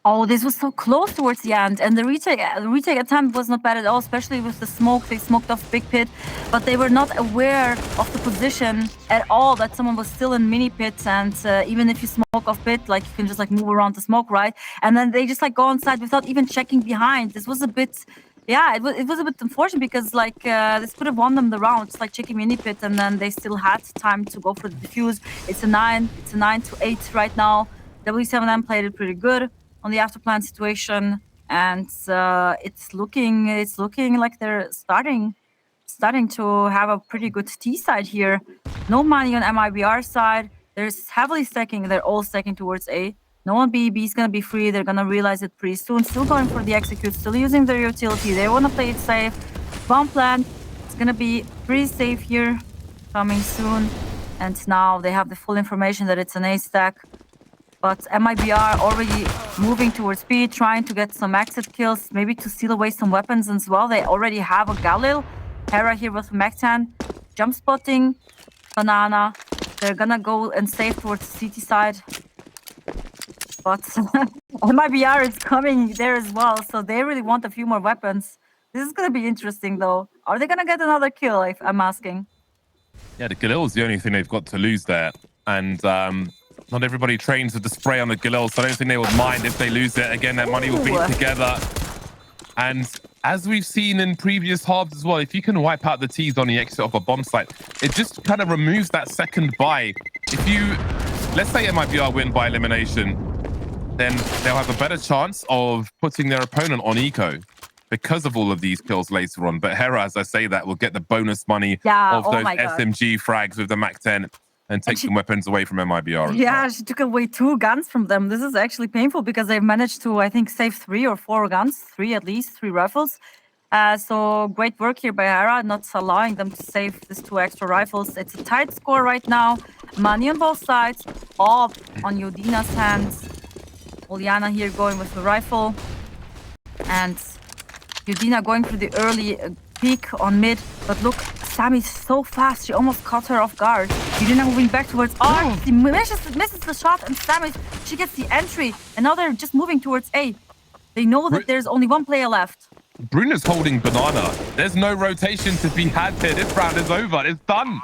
Oh, this was so close towards the end, and the retake attempt was not bad at all, especially with the smoke. They smoked off big pit, but they were not aware of the position at all, that someone was still in mini pits, and even if you smoke off pit, like you can just like move around the smoke, right? And then they just like go inside without even checking behind. This was a bit, yeah, it was a bit unfortunate because like this could have won them the round, just like checking mini pit, and then they still had time to go for the defuse. It's a 9-8 right now. W7M played it pretty good on the afterplan situation, and it's looking like they're starting to have a pretty good T side here. No money on MIBR side. They're heavily stacking. They're all stacking towards A. No one B. B is gonna be free. They're gonna realize it pretty soon. Still going for the execute. Still using their utility. They want to play it safe. Bomb plant. It's gonna be pretty safe here. Coming soon. And now they have the full information that it's an A stack. But MIBR already moving towards B, trying to get some exit kills, maybe to steal away some weapons as well. They already have a Galil. Hera here with Mac 10. Jump spotting. Banana. They're gonna go and save towards the CT side. But MIBR is coming there as well, so they really want a few more weapons. This is gonna be interesting though. Are they gonna get another kill, if I'm asking? Yeah, the Galil is the only thing they've got to lose there. And not everybody trains with the spray on the Galil, so I don't think they would mind if they lose it. Again, their money will be together. And as we've seen in previous halves as well, if you can wipe out the T's on the exit of a bomb site, it just kind of removes that second buy. If you, let's say MIBR win by elimination, then they'll have a better chance of putting their opponent on eco because of all of these kills later on. But Hera, as I say that, will get the bonus money of those SMG frags with the MAC-10 and take some weapons away from MIBR. Yeah, she took away 2 guns from them. This is actually painful because they've managed to, I think, save 3 or 4 guns, 3 at least, 3 rifles. So great work here by Hera, not allowing them to save these 2 extra rifles. It's a tight score right now. Money on both sides. All on Yudina's hands. Uliana here going with the rifle. And Yudina going for the early peek on mid. But look, Samys so fast. She almost caught her off guard. Yudina moving back towards R. She misses the shot, and Samys, she gets the entry. And now they're just moving towards A. They know that there's only 1 player left. Bruna's holding banana. There's no rotation to be had here. This round is over. It's done.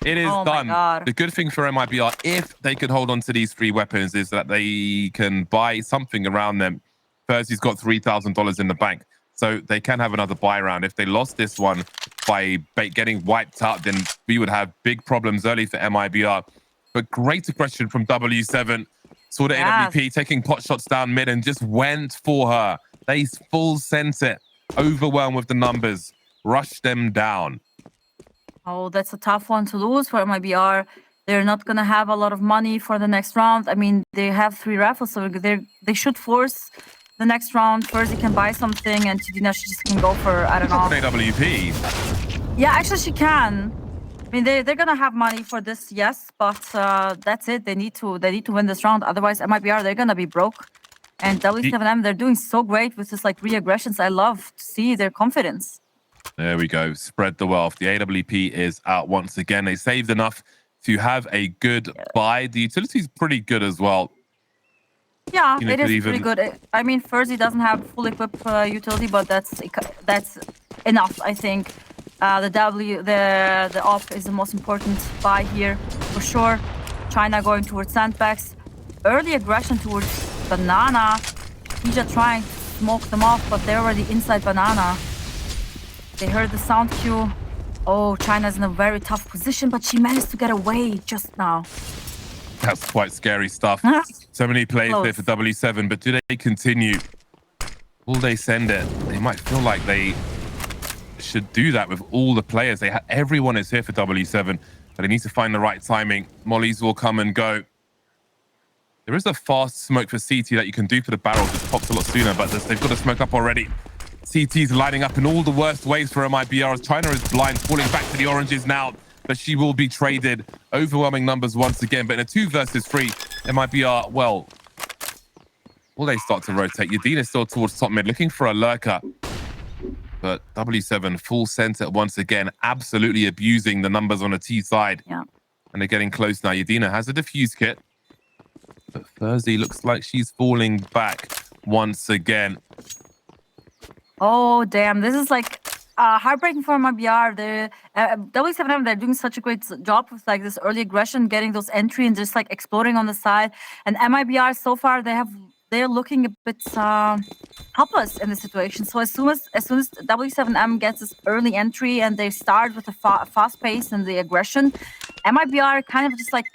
It is done. The good thing for MIBR, if they can hold on to these 3 weapons, is that they can buy something around them. Ferzy's got $3,000 in the bank, so they can have another buy round. If they lost this one by getting wiped out, then we would have big problems early for MIBR. But great aggression from W7. Saw the AWP taking pot shots down mid and just went for her. They full sent it, overwhelmed with the numbers, rushed them down. Oh, that's a tough one to lose for MIBR. They're not going to have a lot of money for the next round. I mean, they have 3 rifles, so they should force the next round. Ferzy can buy something, and Tidina just can go for, I don't know. An AWP. Yeah, actually she can. I mean, they're going to have money for this, yes, but that's it. They need to win this round. Otherwise, MIBR, they're going to be broke. And W7M, they're doing so great with this like re-aggressions. I love to see their confidence. There we go. Spread the wealth. The AWP is out once again. They saved enough to have a good buy. The utility is pretty good as well. Yeah, it is pretty good. I mean, Ferzy doesn't have full equipped utility, but that's enough, I think. The op is the most important buy here for sure. China going towards sandbags. Early aggression towards banana. khizha trying to smoke them off, but they're already inside banana. They heard the sound cue. Oh, China's in a very tough position, but she managed to get away just now. That's quite scary stuff. So many players there for W7, but do they continue? Will they send it? They might feel like they should do that with all the players. Everyone is here for W7, but they need to find the right timing. Mollies will come and go. There is a fast smoke for CT that you can do for the barrels. It pops a lot sooner, but they've got to smoke up already. CT's lining up in all the worst ways for MIBR as China is blind, falling back to the oranges now, but she will be traded. Overwhelming numbers once again, but in a 2 versus 3, MIBR, well, will they start to rotate? Yadina still towards top mid, looking for a lurker. But W7 full center once again, absolutely abusing the numbers on the T side. Yeah. And they're getting close now. Yadina has a defuse kit, but Ferzy looks like she's falling back once again. Oh, damn. This is like heartbreaking for MIBR. W7M, they're doing such a great job with like this early aggression, getting those entry and just like exploding on the side. And MIBR so far, they're looking a bit helpless in the situation. So as soon as W7M gets this early entry and they start with the fast pace and the aggression, MIBR kind of just like,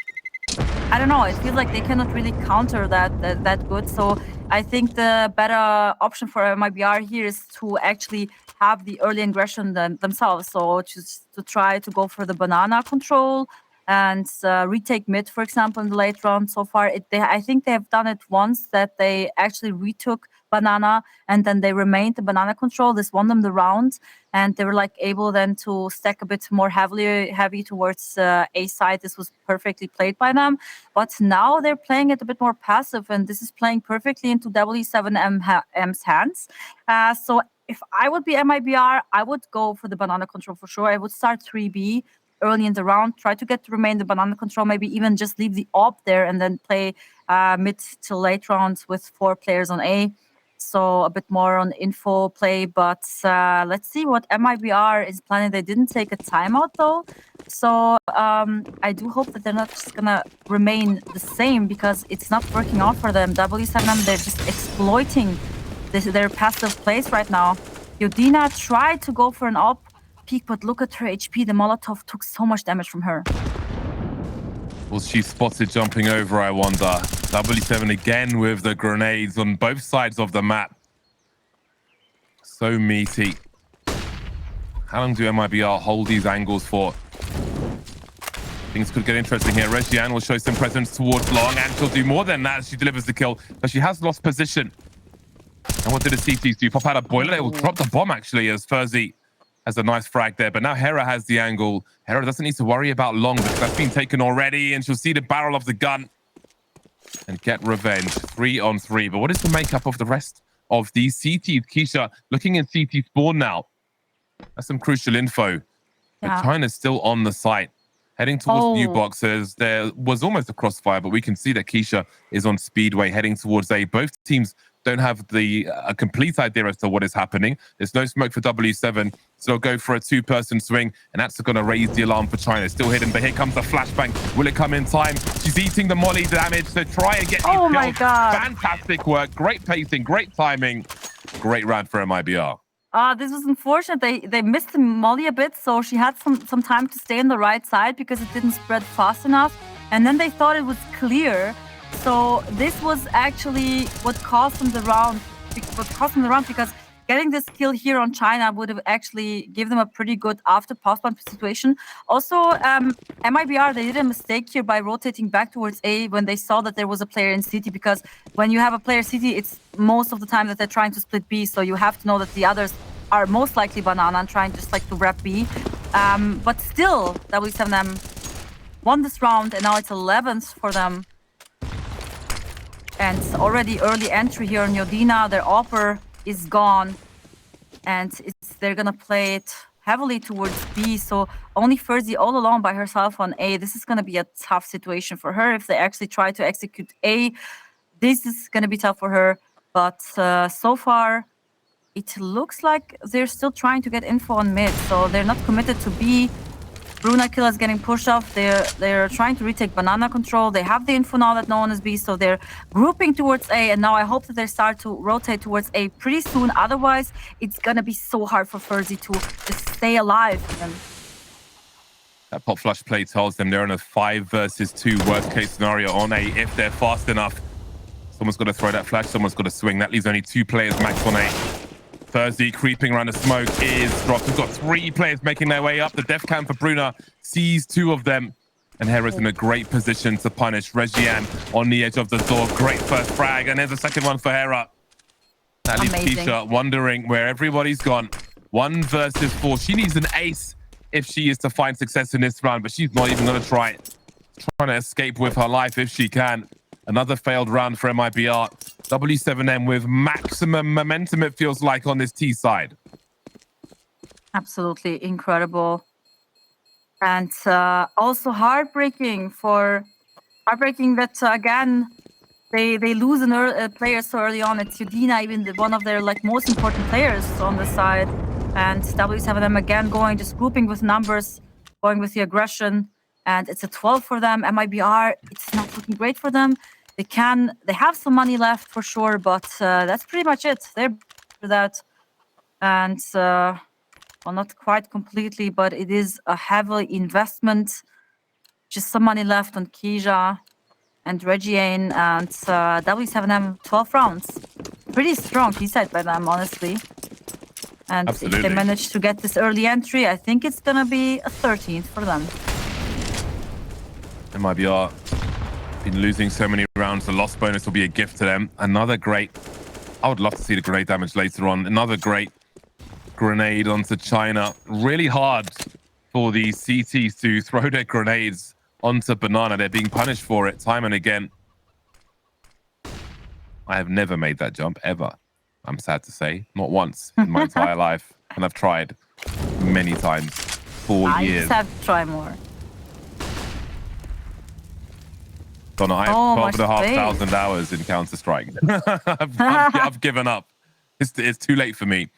I don't know, it feels like they cannot really counter that good. So I think the better option for MIBR here is to actually have the early aggression themselves. So just to try to go for the banana control and retake mid, for example, in the late round. So far, I think they have done it once, that they actually retook banana and then they remained the banana control. This won them the round, and they were like able then to stack a bit more heavy towards A side. This was perfectly played by them, but now they're playing it a bit more passive, and this is playing perfectly into W7M's hands. So if I would be MIBR, I would go for the banana control for sure. I would start 3B early in the round, try to get to remain the banana control, maybe even just leave the op there and then play mid to late rounds with 4 players on A. So a bit more on info play, but let's see what MIBR is planning. They didn't take a timeout though. So I do hope that they're not just gonna remain the same, because it's not working out for them. W7M, they're just exploiting this is their passive plays right now. Yodina tried to go for an up peek, but look at her HP. The Molotov took so much damage from her. Was she spotted jumping over, I wonder? W7 again with the grenades on both sides of the map. So meaty. How long do MIBR hold these angles for? Things could get interesting here. Regiane will show some presence towards long, and she'll do more than that as she delivers the kill, but she has lost position. And what did the CTs do? Pop out a boiler? They will drop the bomb, actually, as ferzy has a nice frag there. But now Hera has the angle. Hera doesn't need to worry about long because that's been taken already, and she'll see the barrel of the gun and get revenge. 3 on 3. But what is the makeup of the rest of these CTs? Khizha looking in CT spawn now. That's some crucial info. But China's still on the site. Heading towards new boxes. There was almost a crossfire, but we can see that Khizha is on speedway heading towards A. Both teams don't have a complete idea as to what is happening. There's no smoke for W7, so they'll go for a 2-person swing, and that's going to raise the alarm for China. Still hidden, but here comes the flashbang. Will it come in time? She's eating the molly damage, so try and get these kills. My God. Fantastic work, great pacing, great timing. Great round for MIBR. This was unfortunate. They missed the molly a bit, so she had some time to stay on the right side because it didn't spread fast enough. And then they thought it was clear. So this was actually what cost them the round. Because getting this kill here on China would have actually given them a pretty good after post-bomb situation. Also, MIBR, they did a mistake here by rotating back towards A when they saw that there was a player in CT, because when you have a player CT, it's most of the time that they're trying to split B, so you have to know that the others are most likely banana and trying just like to wrap B. But still, W7M won this round, and now it's 11th for them. And already early entry here on Yodina. Their AWPer is gone, and they're gonna play it heavily towards B. So only ferzy all alone by herself on A. This is gonna be a tough situation for her if they actually try to execute A. This is gonna be tough for her. But so far, it looks like they're still trying to get info on mid. So they're not committed to B. Bruna kill is getting pushed off. They're trying to retake banana control. They have the info now that no one is B, so they're grouping towards A. And now I hope that they start to rotate towards A pretty soon. Otherwise, it's gonna be so hard for ferzy to just stay alive. That pop flush play tells them they're in a 5 versus 2 worst case scenario on A if they're fast enough. Someone's got to throw that flash. Someone's got to swing. That leaves only 2 players max on A. ferzy creeping around the smoke is dropped. We've got 3 players making their way up. The death cam for Bruna sees 2 of them. And Hera's in a great position to punish. Regiane on the edge of the door. Great first frag. And there's a second one for Hera. That leaves Khizha wondering where everybody's gone. 1 versus 4. She needs an ace if she is to find success in this round. But she's not even going to try it. Trying to escape with her life if she can. Another failed round for MIBR. W7M with maximum momentum, it feels like, on this T side. Absolutely incredible. And also heartbreaking that, again, they lose a player so early on. It's Yodina, even one of their most important players on the side. And W7M again just grouping with numbers, going with the aggression. And it's a 12 for them. MIBR, it's not looking great for them. They have some money left for sure, but that's pretty much it. They're for that. And well, not quite completely, but it is a heavy investment. Just some money left on khizha and Regiane, and W7M 12 rounds. Pretty strong T-side by them, honestly. And if they manage to get this early entry, I think it's gonna be a 13th for them. MIBR been losing so many rounds. The loss bonus will be a gift to them. Another great, I would love to see the grenade damage later on. Another great grenade onto China. Really hard for the CTs to throw their grenades onto banana. They're being punished for it time and again. I have never made that jump ever. I'm sad to say, not once in my entire life. And I've tried many times, 4 years. I just have to try more. Donna, I have 12,500 hours in Counter-Strike. I've given up. It's too late for me.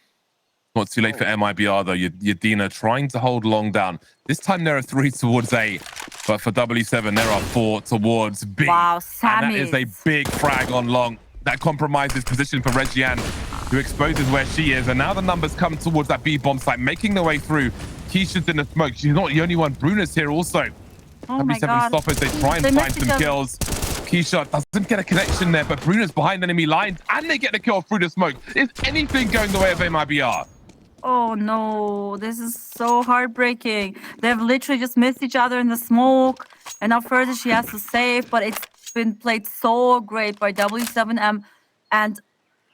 Not too late for MIBR though. Yodina trying to hold long down. This time there are 3 towards A, but for W7 there are 4 towards B. Wow, Samys. And that is a big frag on long. That compromises position for Regiane. who exposes where she is. And now the numbers come towards that B bomb site, making their way through. Khizha's in the smoke. She's not the only one. Bruna's here also. Oh my W7M God. stop as they try and find some kills. Khizha doesn't get a connection there, but Bruna's behind enemy lines, and they get the kill through the smoke. Is anything going the way of MIBR? Oh no, this is so heartbreaking. They've literally just missed each other in the smoke, and now further she has to save, but it's been played so great by W7M, and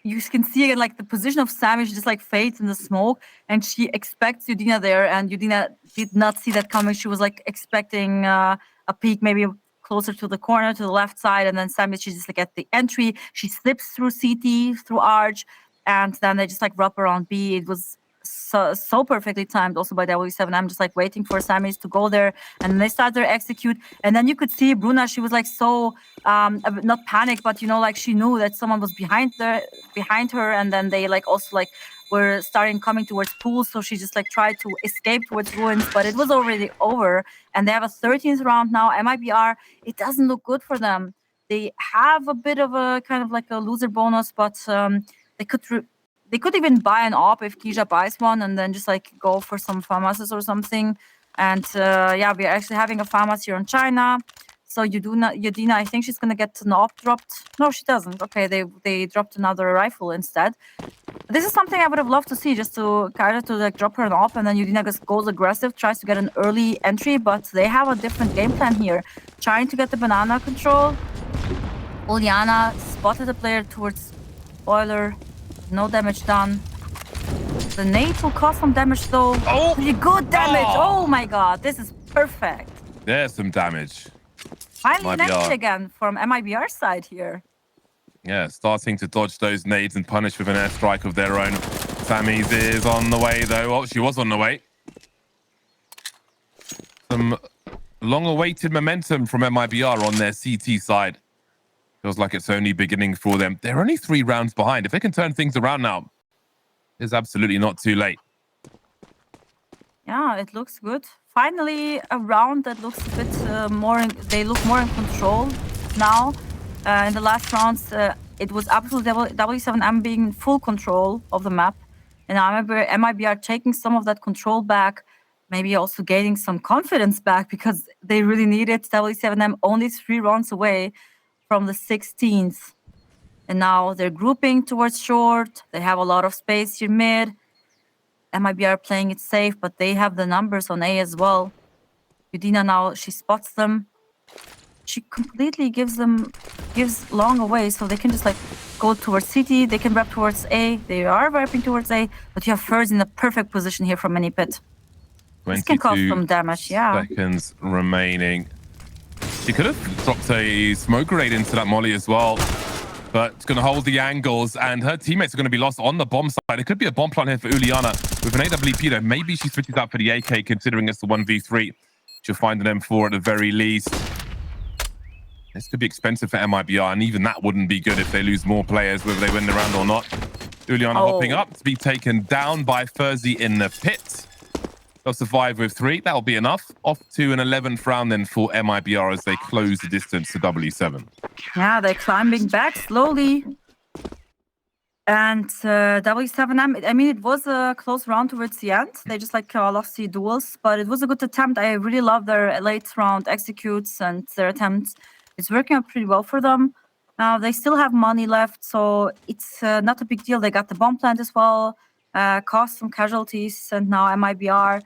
you can see again like the position of Samys just like fades in the smoke, and she expects Udina there, and Udina did not see that coming. She was like expecting a peek maybe closer to the corner, to the left side, and then Samys, she's just like at the entry. She slips through CT, through Arch, and then they just like wrap around B. It was so perfectly timed also by W7M, just like waiting for Samys to go there, and then they start their execute, and then you could see Bruna, she was like so not panicked, but you know, like she knew that someone was behind her, and then they like also like were starting coming towards pool, so she just like tried to escape towards ruins, but it was already over, and they have a 13th round now. MIBR, it doesn't look good for them. They have a bit of a kind of like a loser bonus, but they could even buy an op if khizha buys one, and then just like go for some FAMASes or something. And yeah, we're actually having a FAMAS here in China. So Udina, I think she's gonna get an op dropped. No, she doesn't. Okay, they dropped another rifle instead. This is something I would have loved to see, just to kind of to like drop her an op, and then Udina just goes aggressive, tries to get an early entry, but they have a different game plan here, trying to get the banana control. Uliana spotted the player towards boiler. No damage done. The nade will cause some damage though. Oh! Pretty good damage. Oh my God, this is perfect. There's some damage. Finally nade again from MIBR side here. Yeah, starting to dodge those nades and punish with an airstrike of their own. Samys is on the way though. Oh, she was on the way. Some long-awaited momentum from MIBR on their CT side. Feels like it's only beginning for them. They're only 3 rounds behind. If they can turn things around now, it's absolutely not too late. Yeah, it looks good. Finally, a round that looks a bit more. They look more in control now. In the last rounds, it was absolutely W7M being in full control of the map, and now MIBR taking some of that control back, maybe also gaining some confidence back, because they really need it. W7M only 3 rounds away from the 16th, and now they're grouping towards short. They have a lot of space here mid. MIBR playing it safe, but they have the numbers on A as well. Udina now, she spots them. She completely gives long away, so they can just like go towards CT. They can wrap towards A. They are wrapping towards A, but you have ferzy in the perfect position here from any pit. This can cause some damage, yeah. Seconds remaining. She could have dropped a smoke grenade into that molly as well, but it's going to hold the angles, and her teammates are going to be lost on the bomb side. It could be a bomb plant here for Uliana with an AWP though. Maybe she switches out for the AK, considering it's the 1v3. She'll find an M4 at the very least. This could be expensive for MIBR, and even that wouldn't be good if they lose more players, whether they win the round or not. Uliana hopping up to be taken down by ferzy in the pit. They'll survive with 3. That'll be enough. Off to an 11th round then for MIBR as they close the distance to W7. Yeah, they're climbing back slowly. And W7M, I mean, it was a close round towards the end. They just like lost the duels, but it was a good attempt. I really love their late round executes and their attempts. It's working out pretty well for them. Now they still have money left, so it's not a big deal. They got the bomb plant as well. Caused some casualties, and now MIBR.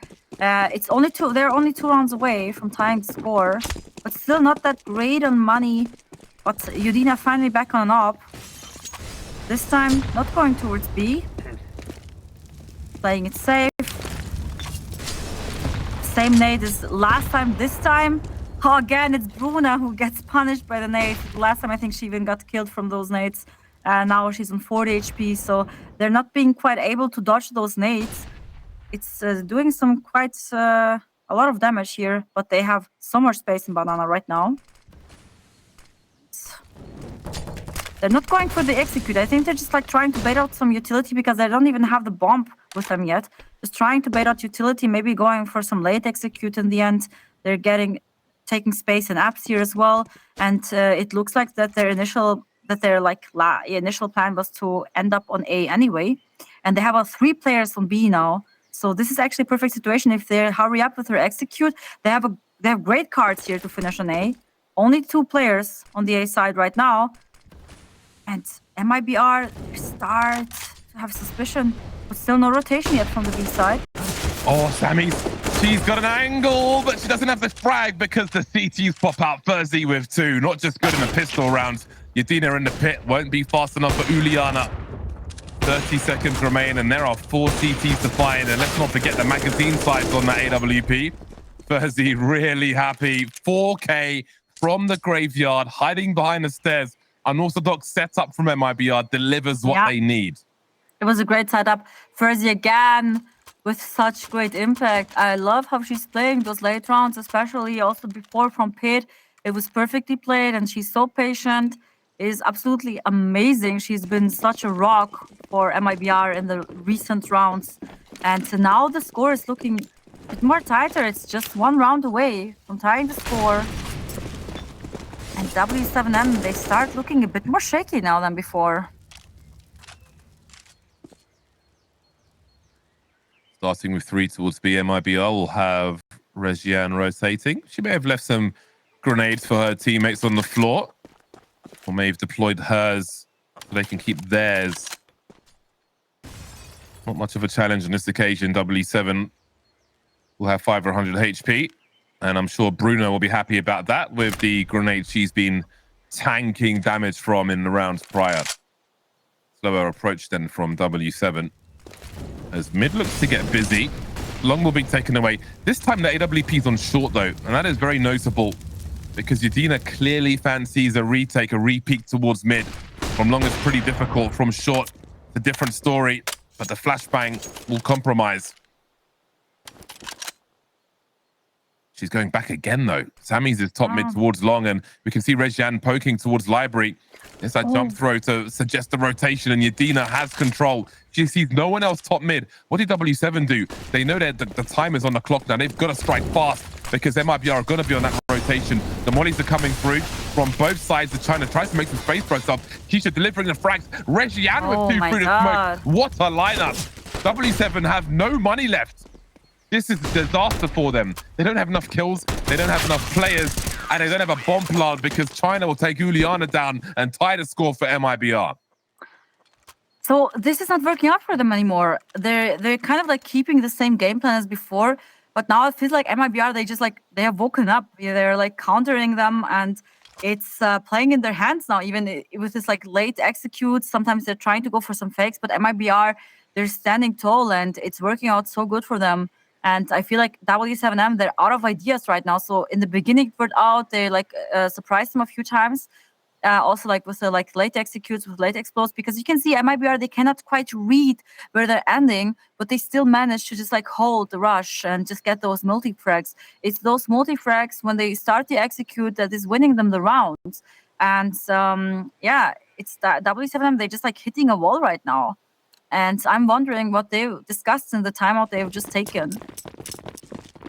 It's only 2. They're only 2 rounds away from tying the score, but still not that great on money. But Udina finally back on an op. This time, not going towards B. Playing it safe. Same nade as last time. This time, oh, again, it's Bruna who gets punished by the nade. Last time, I think she even got killed from those nades. Now she's on 40 HP, so they're not being quite able to dodge those nades. It's doing some quite a lot of damage here, but they have so much space in banana right now. They're not going for the execute. I think they're just like trying to bait out some utility because they don't even have the bomb with them yet. Just trying to bait out utility, maybe going for some late execute in the end. They're taking space in apps here as well, and it looks like that their initial that their like initial plan was to end up on A anyway, and they have 3 players on B now. So this is actually a perfect situation. If they hurry up with their execute, they have great cards here to finish on A. Only 2 players on the A side right now, and MIBR start to have suspicion, but still no rotation yet from the B side. Oh, Samys, she's got an angle, but she doesn't have the frag because the CTs pop out. Ferzy with 2, not just good in the pistol rounds. Yadina in the pit won't be fast enough for Uliana. 30 seconds remain, and there are 4 CTs to find. And let's not forget the magazine size on that AWP. Ferzy really happy. 4K from the graveyard, hiding behind the stairs. Unorthodox setup from MIBR delivers what they need. It was a great setup. Ferzy again with such great impact. I love how she's playing those late rounds, especially also before from pit. It was perfectly played, and she's so patient. It is absolutely amazing. She's been such a rock for MIBR in the recent rounds. And so now the score is looking a bit more tighter. It's just 1 round away from tying the score. And W7M, they start looking a bit more shaky now than before. Starting with 3 towards B, MIBR will have Regiane rotating. She may have left some grenades for her teammates on the floor, or may have deployed hers so they can keep theirs. Not much of a challenge on this occasion. W7 will have 500 HP, and I'm sure Bruno will be happy about that with the grenade she's been tanking damage from in the rounds prior. Slower approach then from W7. As mid looks to get busy, long will be taken away. This time the AWP's on short though, and that is very notable because Yadina clearly fancies a retake, a repeat towards mid. From long is pretty difficult, from short it's a different story, but the flashbang will compromise. She's going back again though. Samys is top mid towards long, and we can see Regiane poking towards library. There's that jump throw to suggest the rotation, and Yadina has control. She sees no one else top mid. What did W7 do? They know that the time is on the clock now. They've got to strike fast because MIBR are going to be on that rotation. The mollies are coming through from both sides of China. Tries to make some space for herself. Khizha delivering the frags. Regiane with 2 through the smoke. What a lineup. W7 have no money left. This is a disaster for them. They don't have enough kills. They don't have enough players. And they don't have a bomb plant because China will take Uliana down and tie the score for MIBR. So this is not working out for them anymore. They're kind of like keeping the same game plan as before, but now it feels like MIBR, they have woken up. They're like countering them, and it's playing in their hands now, even with this like late execute. Sometimes they're trying to go for some fakes, but MIBR, they're standing tall, and it's working out so good for them. And I feel like W7M, they're out of ideas right now. So in the beginning, it worked out. They like surprised them a few times. Also like with the like late executes, with late explodes, because you can see MIBR, they cannot quite read where they're ending, but they still manage to just like hold the rush and just get those multi-frags. It's those multi-frags when they start the execute that is winning them the rounds. And yeah, it's that W7M, they're just like hitting a wall right now. And I'm wondering what they discussed in the timeout they've just taken.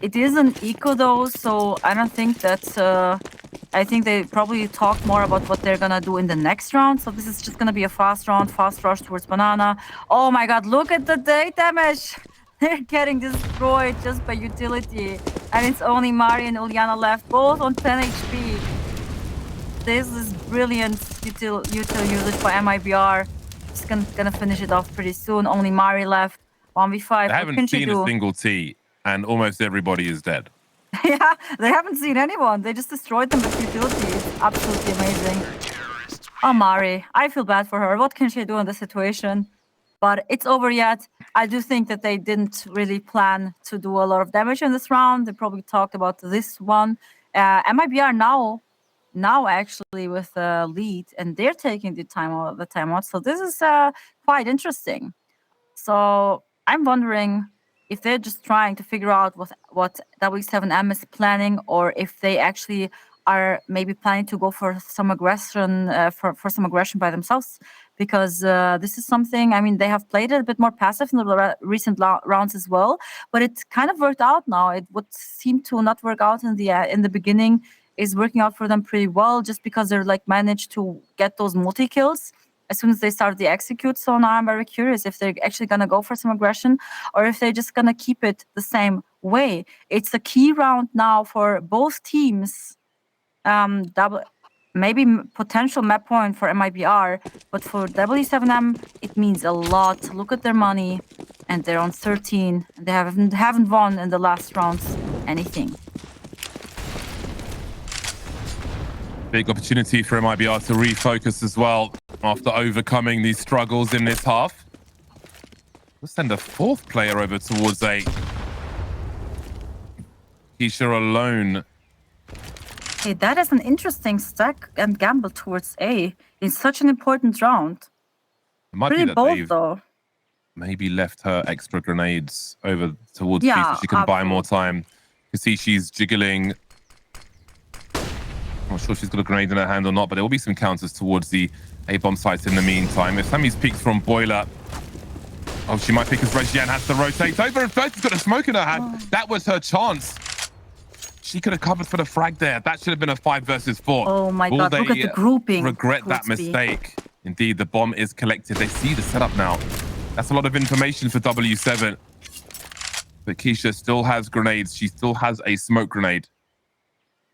It is an eco though, so I don't think that... I think they probably talk more about what they're gonna do in the next round. So this is just gonna be a fast round, fast rush towards banana. Oh my god, look at the day damage! They're getting destroyed just by utility. And it's only Mari and Uliana left, both on 10 HP. This is brilliant util usage by MIBR. Just gonna finish it off pretty soon. Only Mari left. 1v5. I haven't seen a single T, and almost everybody is dead. Yeah, they haven't seen anyone. They just destroyed them with utility. It's absolutely amazing. Oh, Mari, I feel bad for her. What can she do in this situation? But it's over yet. I do think that they didn't really plan to do a lot of damage in this round. They probably talked about this one. MIBR now actually with the lead, and they're taking the timeout. So this is quite interesting. So I'm wondering if they're just trying to figure out what W7M is planning, or if they actually are maybe planning to go for some aggression, for some aggression by themselves, because this is something, I mean, they have played it a bit more passive in the recent rounds as well, but it kind of worked out now. It would seem to not work out in the beginning. is working out for them pretty well, just because they're like managed to get those multi-kills as soon as they start the execute. So now I'm very curious if they're actually gonna go for some aggression or if they're just gonna keep it the same way. It's a key round now for both teams. Maybe potential map point for MIBR, but for W7M, it means a lot. Look at their money, and they're on 13. They haven't won in the last rounds anything. Big opportunity for MIBR to refocus as well after overcoming these struggles in this half. We'll send a fourth player over towards A. khizha alone. Hey, that is an interesting stack and gamble towards A in such an important round. It might Pretty be that bold, they've though. maybe left her extra grenades over towards B Yeah, so she can buy more absolutely. time. You can see she's jiggling. I'm not sure if she's got a grenade in her hand or not, but there will be some counters towards the A-bomb sites in the meantime. If Samys peeks from Boiler, oh, she might peek as Regiane has to rotate over, and first she's got a smoke in her hand. That was her chance. She could have covered for the frag there. That should have been a 5 versus 4. Oh my Will God, look at they the grouping. regret that towards B. mistake? Indeed, the bomb is collected. They see the setup now. That's a lot of information for W7. But khizha still has grenades. She still has a smoke grenade.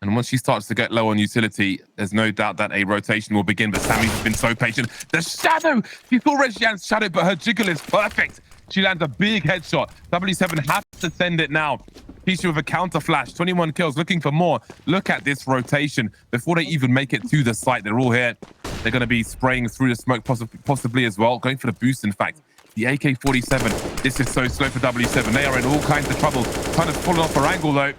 And once she starts to get low on utility, there's no doubt that a rotation will begin. But Samys has been so patient. The shadow! She saw Regiane's shadow, but her jiggle is perfect. She lands a big headshot. W7 has to send it now. khizha with a counter flash, 21 kills, looking for more. Look at this rotation. Before they even make it to the site, they're all here. They're going to be spraying through the smoke possibly as well. Going for the boost, in fact. The AK-47. This is so slow for W7. They are in all kinds of trouble. Kind of falling off her angle, though.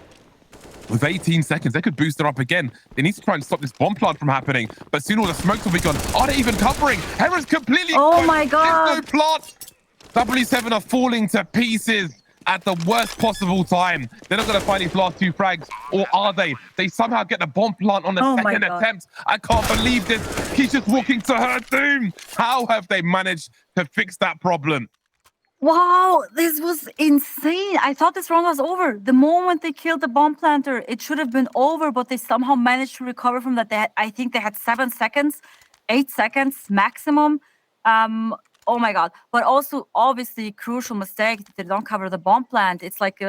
With 18 seconds, they could boost her up again. They need to try and stop this bomb plant from happening. But soon all the smokes will be gone. Are they even covering? Hera's completely Oh gone. my God. There's no plant. W7 are falling to pieces at the worst possible time. They're not going to find these last 2 frags, or are they? They somehow get the bomb plant on the Oh my second God. attempt. I can't believe this. khizha's walking to her doom. How have they managed to fix that problem? Wow, this was insane. I thought this round was over. The moment they killed the bomb planter, it should have been over, but they somehow managed to recover from that. I think they had 7 seconds, 8 seconds maximum. Oh my God. But also, obviously, crucial mistake that they don't cover the bomb plant. It's like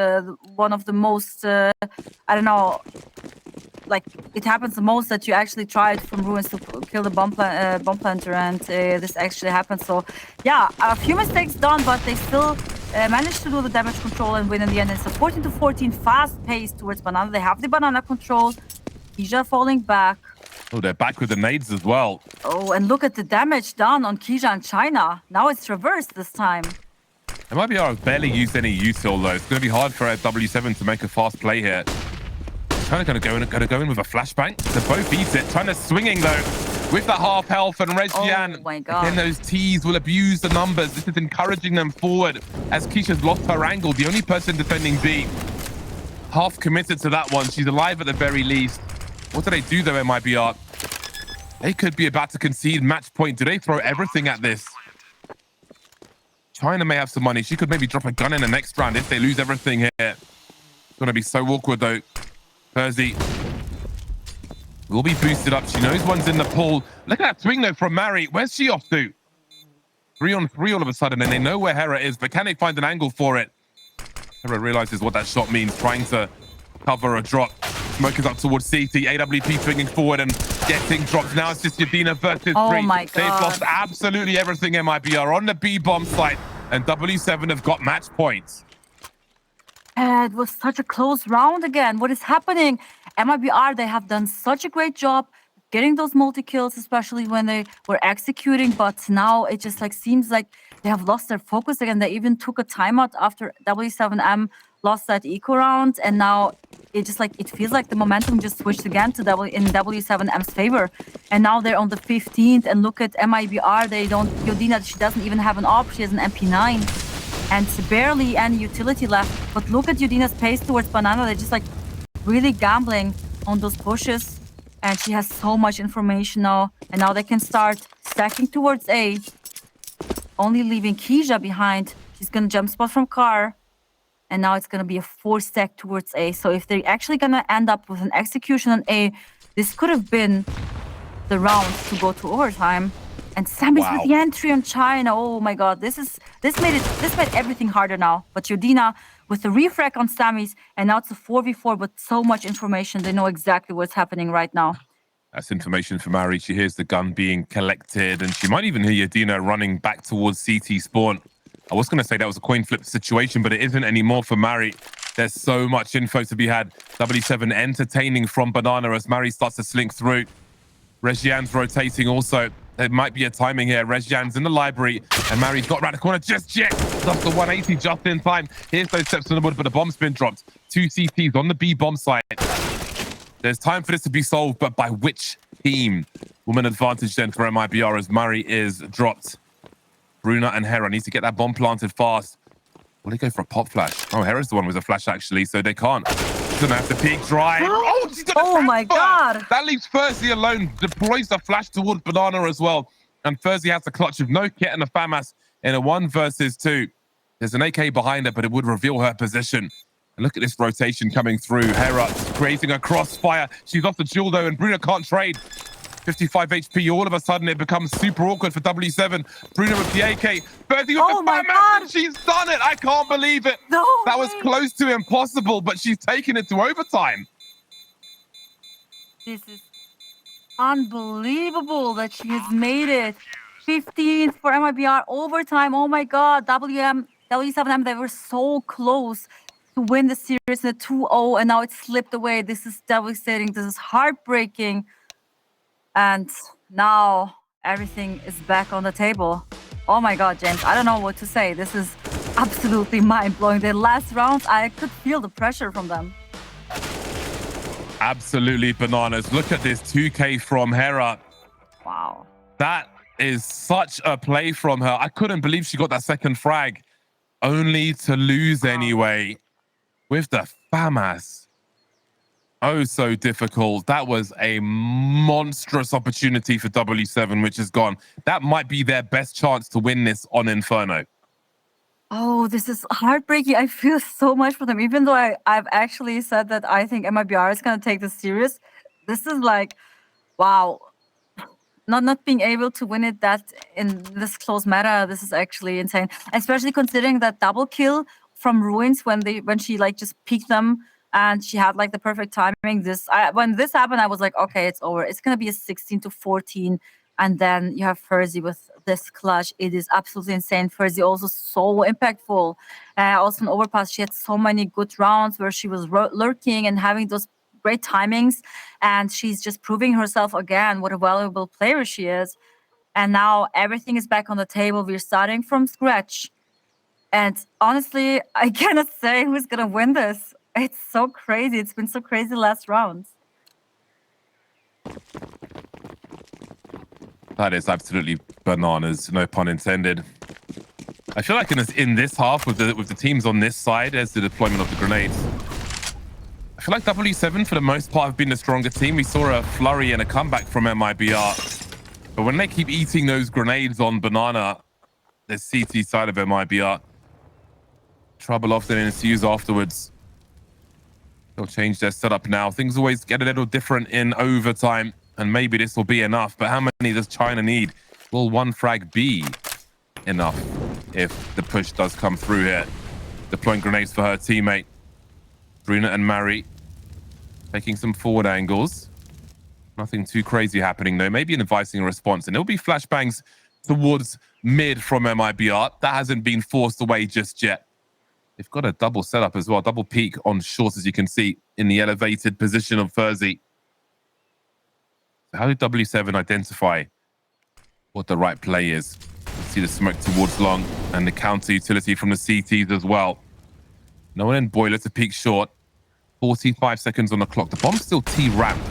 one of the most, I don't know, like it happens the most that you actually tried from ruins to kill the bomb planter, and this actually happened. So yeah, a few mistakes done, but they still managed to do the damage control and win in the end. It's a 14-14 fast pace towards Banana. They have the Banana control. khizha falling back. Oh, they're back with the nades as well. Oh, and look at the damage done on khizha and China. Now it's reversed this time. MIBR have barely used any util though. It's going to be hard for W7 to make a fast play here. China going to go in with a flashbang. They both eat it. China swinging though with the half health, and Regiane. Oh my God. Again, those T's will abuse the numbers. This is encouraging them forward as khizha's lost her angle. The only person defending B. Half committed to that one. She's alive at the very least. What do they do though, MIBR? They could be about to concede match point. Do they throw everything at this? China may have some money. She could maybe drop a gun in the next round if they lose everything here. It's going to be so awkward though. ferzy will be boosted up. She knows one's in the pool. Look at that swing though from Mari. Where's she off to? 3-on-3 all of a sudden, and they know where Hera is, but can they find an angle for it? Hera realizes what that shot means, trying to cover a drop. Smoke is up towards CT. AWP swinging forward and getting dropped. Now it's just Yadina versus 3. Oh my God. They've lost absolutely everything. MIBR on the B bomb site, and W7 have got match points. It was such a close round again. What is happening? MIBR, they have done such a great job getting those multi-kills, especially when they were executing, but now it just like seems like they have lost their focus again. They even took a timeout after W7M lost that eco round, and now it just like it feels like the momentum just switched again to W7M's favor. And now they're on the 15th, and look at MIBR. They don't, Yodina, she doesn't even have an AWP. She has an MP9. And barely any utility left. But look at Yudina's pace towards Banana. They're just like really gambling on those pushes. And she has so much information now. And now they can start stacking towards A. Only leaving khizha behind. She's gonna jump spot from car. And now it's going to be a 4-stack towards A. So if they're actually going to end up with an execution on A, this could have been the round to go to overtime. And Samys with the entry on China. Oh my god, this made everything harder now. But Yodina with the refrag on Samys, and now it's a 4v4 with so much information. They know exactly what's happening right now. That's information for Mari. She hears the gun being collected, and she might even hear Yodina running back towards CT spawn. I was going to say that was a coin flip situation, but it isn't anymore for Mari. There's so much info to be had. W7 entertaining from Banana as Mari starts to slink through. Regian's rotating also. There might be a timing here. Regian's in the library, and Mari's got around the corner just yet. Does the 180 just in time. Here's those steps on the wood, but the bomb's been dropped. 2 CTs on the B bomb site. There's time for this to be solved, but by which team? Woman advantage then for MIBR as Mari is dropped. Bruna and Hera need to get that bomb planted fast. Will they go for a pop flash? Oh, Hera's the one with a flash actually, so they can't. She's gonna have to peek drive. Oh, she's done oh my god! That leaves ferzy alone. Deploys the flash towards Banana as well, and ferzy has the clutch of no kit and a FAMAS in a 1 versus 2. There's an AK behind her, but it would reveal her position. And look at this rotation coming through. Hera creating a crossfire. She's off the duel though, and Bruna can't trade. 55 HP. All of a sudden, it becomes super awkward for W7. Bruna with the AK. ferzy with the FAMAS, and she's done it. I can't believe it. No that way. was close to impossible, but she's taken it to overtime. This is unbelievable that she has made it. 15 for MIBR overtime. Oh my god. W7M, they were so close to win the series in a 2-0, and now it slipped away. This is devastating. This is heartbreaking. And now everything is back on the table. Oh my god, James, I don't know what to say. This is absolutely mind-blowing. The last rounds, I could feel the pressure from them. Absolutely bananas. Look at this 2K from Hera. Wow. That is such a play from her. I couldn't believe she got that second frag, only to lose anyway with the FAMAS. Oh, so difficult. That was a monstrous opportunity for W7, which is gone. That might be their best chance to win this on Inferno. Oh, this is heartbreaking. I feel so much for them. Even though I've actually said that I think MIBR is going to take this serious, this is like, wow. Not being able to win it that in this close matter, this is actually insane. Especially considering that double kill from Ruins when she like just peeked them and she had like the perfect timing. When this happened, I was like, okay, it's over. It's gonna be a 16-14, and then you have ferzy with this clutch. It is absolutely insane. ferzy also so impactful. Also in overpass, she had so many good rounds where she was lurking and having those great timings, and she's just proving herself again what a valuable player she is. And now everything is back on the table. We're starting from scratch, and honestly, I cannot say who's gonna win this. It's so crazy. It's been so crazy last rounds. That is absolutely bananas, no pun intended. I feel like in this half with the teams on this side as the deployment of the grenades, I feel like W7 for the most part have been the stronger team. We saw a flurry and a comeback from MIBR, but when they keep eating those grenades on Banana, the CT side of MIBR, trouble often ensues afterwards. They'll change their setup now. Things always get a little different in overtime, and maybe this will be enough. But how many does China need? Will 1 frag be enough if the push does come through here? Deploying grenades for her teammate. Bruna and Mari taking some forward angles. Nothing too crazy happening though. Maybe an advising response, and it'll be flashbangs towards mid from MIBR. That hasn't been forced away just yet. They've got a double setup as well, double peak on short, as you can see in the elevated position of ferzy. So how did W7 identify what the right play is? You see the smoke towards long and the counter utility from the CTs as well. No one in boiler to peek short. 45 seconds on the clock. The bomb's still T-ramp.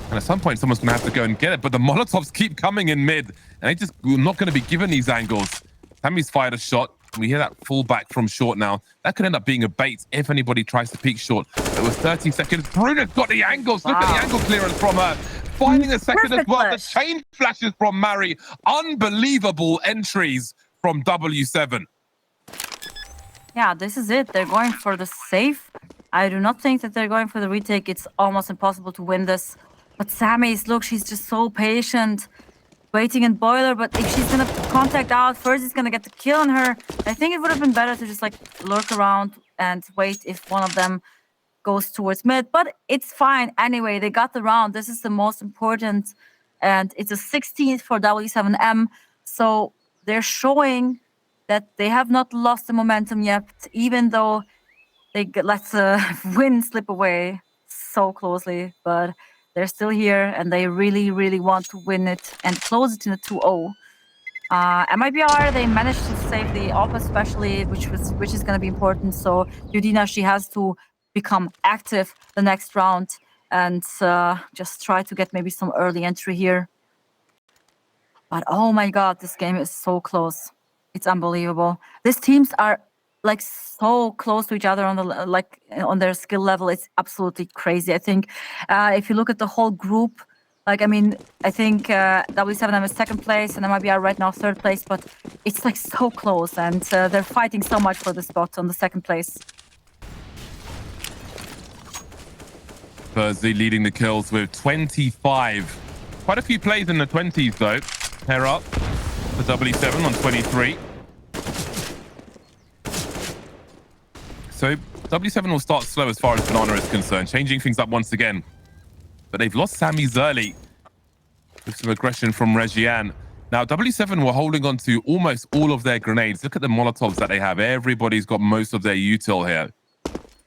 And at some point, someone's going to have to go and get it. But the Molotovs keep coming in mid. And they just are not going to be given these angles. Samys fired a shot. We hear that fullback from short now. That could end up being a bait if anybody tries to peek short. It was 30 seconds. Bruna's got the angles. Look at the angle clearance from her. Finding a second as well. The chain flashes from Mari. Unbelievable entries from W7. Yeah, this is it. They're going for the safe. I do not think that they're going for the retake. It's almost impossible to win this. But Samys, look, she's just so patient, waiting in boiler. But if she's gonna contact out, first is gonna get the kill on her. I think it would have been better to just like lurk around and wait if one of them goes towards mid. But it's fine anyway. They got the round. This is the most important, and it's a 16th for W7M. So they're showing that they have not lost the momentum yet, even though they let the win slip away so closely. But they're still here, and they really, really want to win it and close it in a 2-0. MIBR, they managed to save the op especially, which is going to be important. So Udina, she has to become active the next round and just try to get maybe some early entry here. But oh my god, this game is so close. It's unbelievable. These teams are like so close to each other on the on their skill level. It's absolutely crazy. I think if you look at the whole group, like I mean, I think W7M is second place and MIBR right now third place, but it's like so close, and they're fighting so much for the spot on the second place. Ferzy leading the kills with 25. Quite a few plays in the 20s though. Hera for W7 on 23. So W7 will start slow as far as Banana is concerned, changing things up once again. But they've lost Samys early with some aggression from Regiane. Now, W7 were holding on to almost all of their grenades. Look at the Molotovs that they have. Everybody's got most of their util here.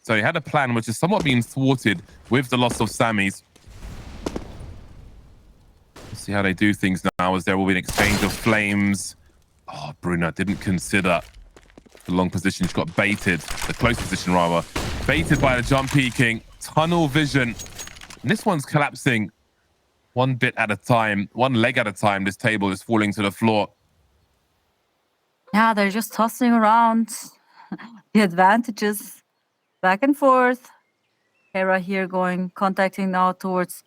So they had a plan which is somewhat being thwarted with the loss of Samys. Let's see how they do things now, as there will be an exchange of flames. Oh, Bruna didn't consider the long position. She got baited, the close position rather. Baited by the jump peeking, tunnel vision. And this one's collapsing one bit at a time, one leg at a time. This table is falling to the floor. Yeah, they're just tossing around the advantages back and forth. Hera here contacting now towards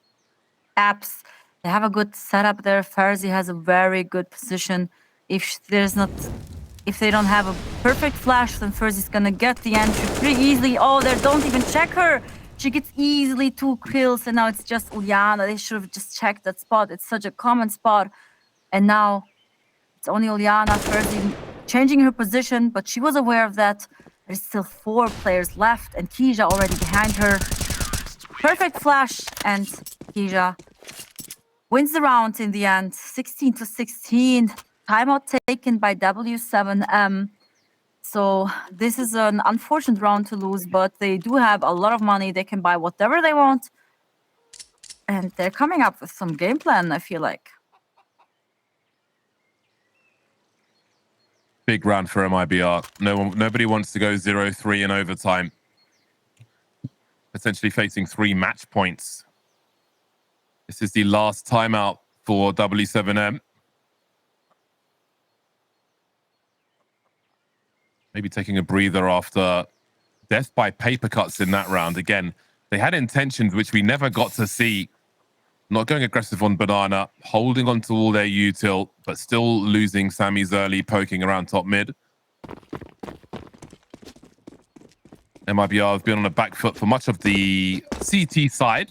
apps. They have a good setup there. Ferzy has a very good position. If they don't have a perfect flash, then Ferzy's gonna get the entry pretty easily. Oh, they don't even check her. She gets easily 2 kills, and now it's just Uliana. They should have just checked that spot. It's such a common spot. And now it's only Uliana. Ferzy changing her position, but she was aware of that. There's still 4 players left, and khizha already behind her. Perfect flash, and khizha wins the round in the end, 16-16. Timeout taken by W7M. So this is an unfortunate round to lose, but they do have a lot of money. They can buy whatever they want. And they're coming up with some game plan, I feel like. Big round for MIBR. Nobody wants to go 0-3 in overtime. Potentially facing 3 match points. This is the last timeout for W7M. Maybe taking a breather after death by paper cuts in that round. Again, they had intentions which we never got to see. Not going aggressive on Banana, holding on to all their util, but still losing Samys early, poking around top mid. MIBR have been on a back foot for much of the CT side.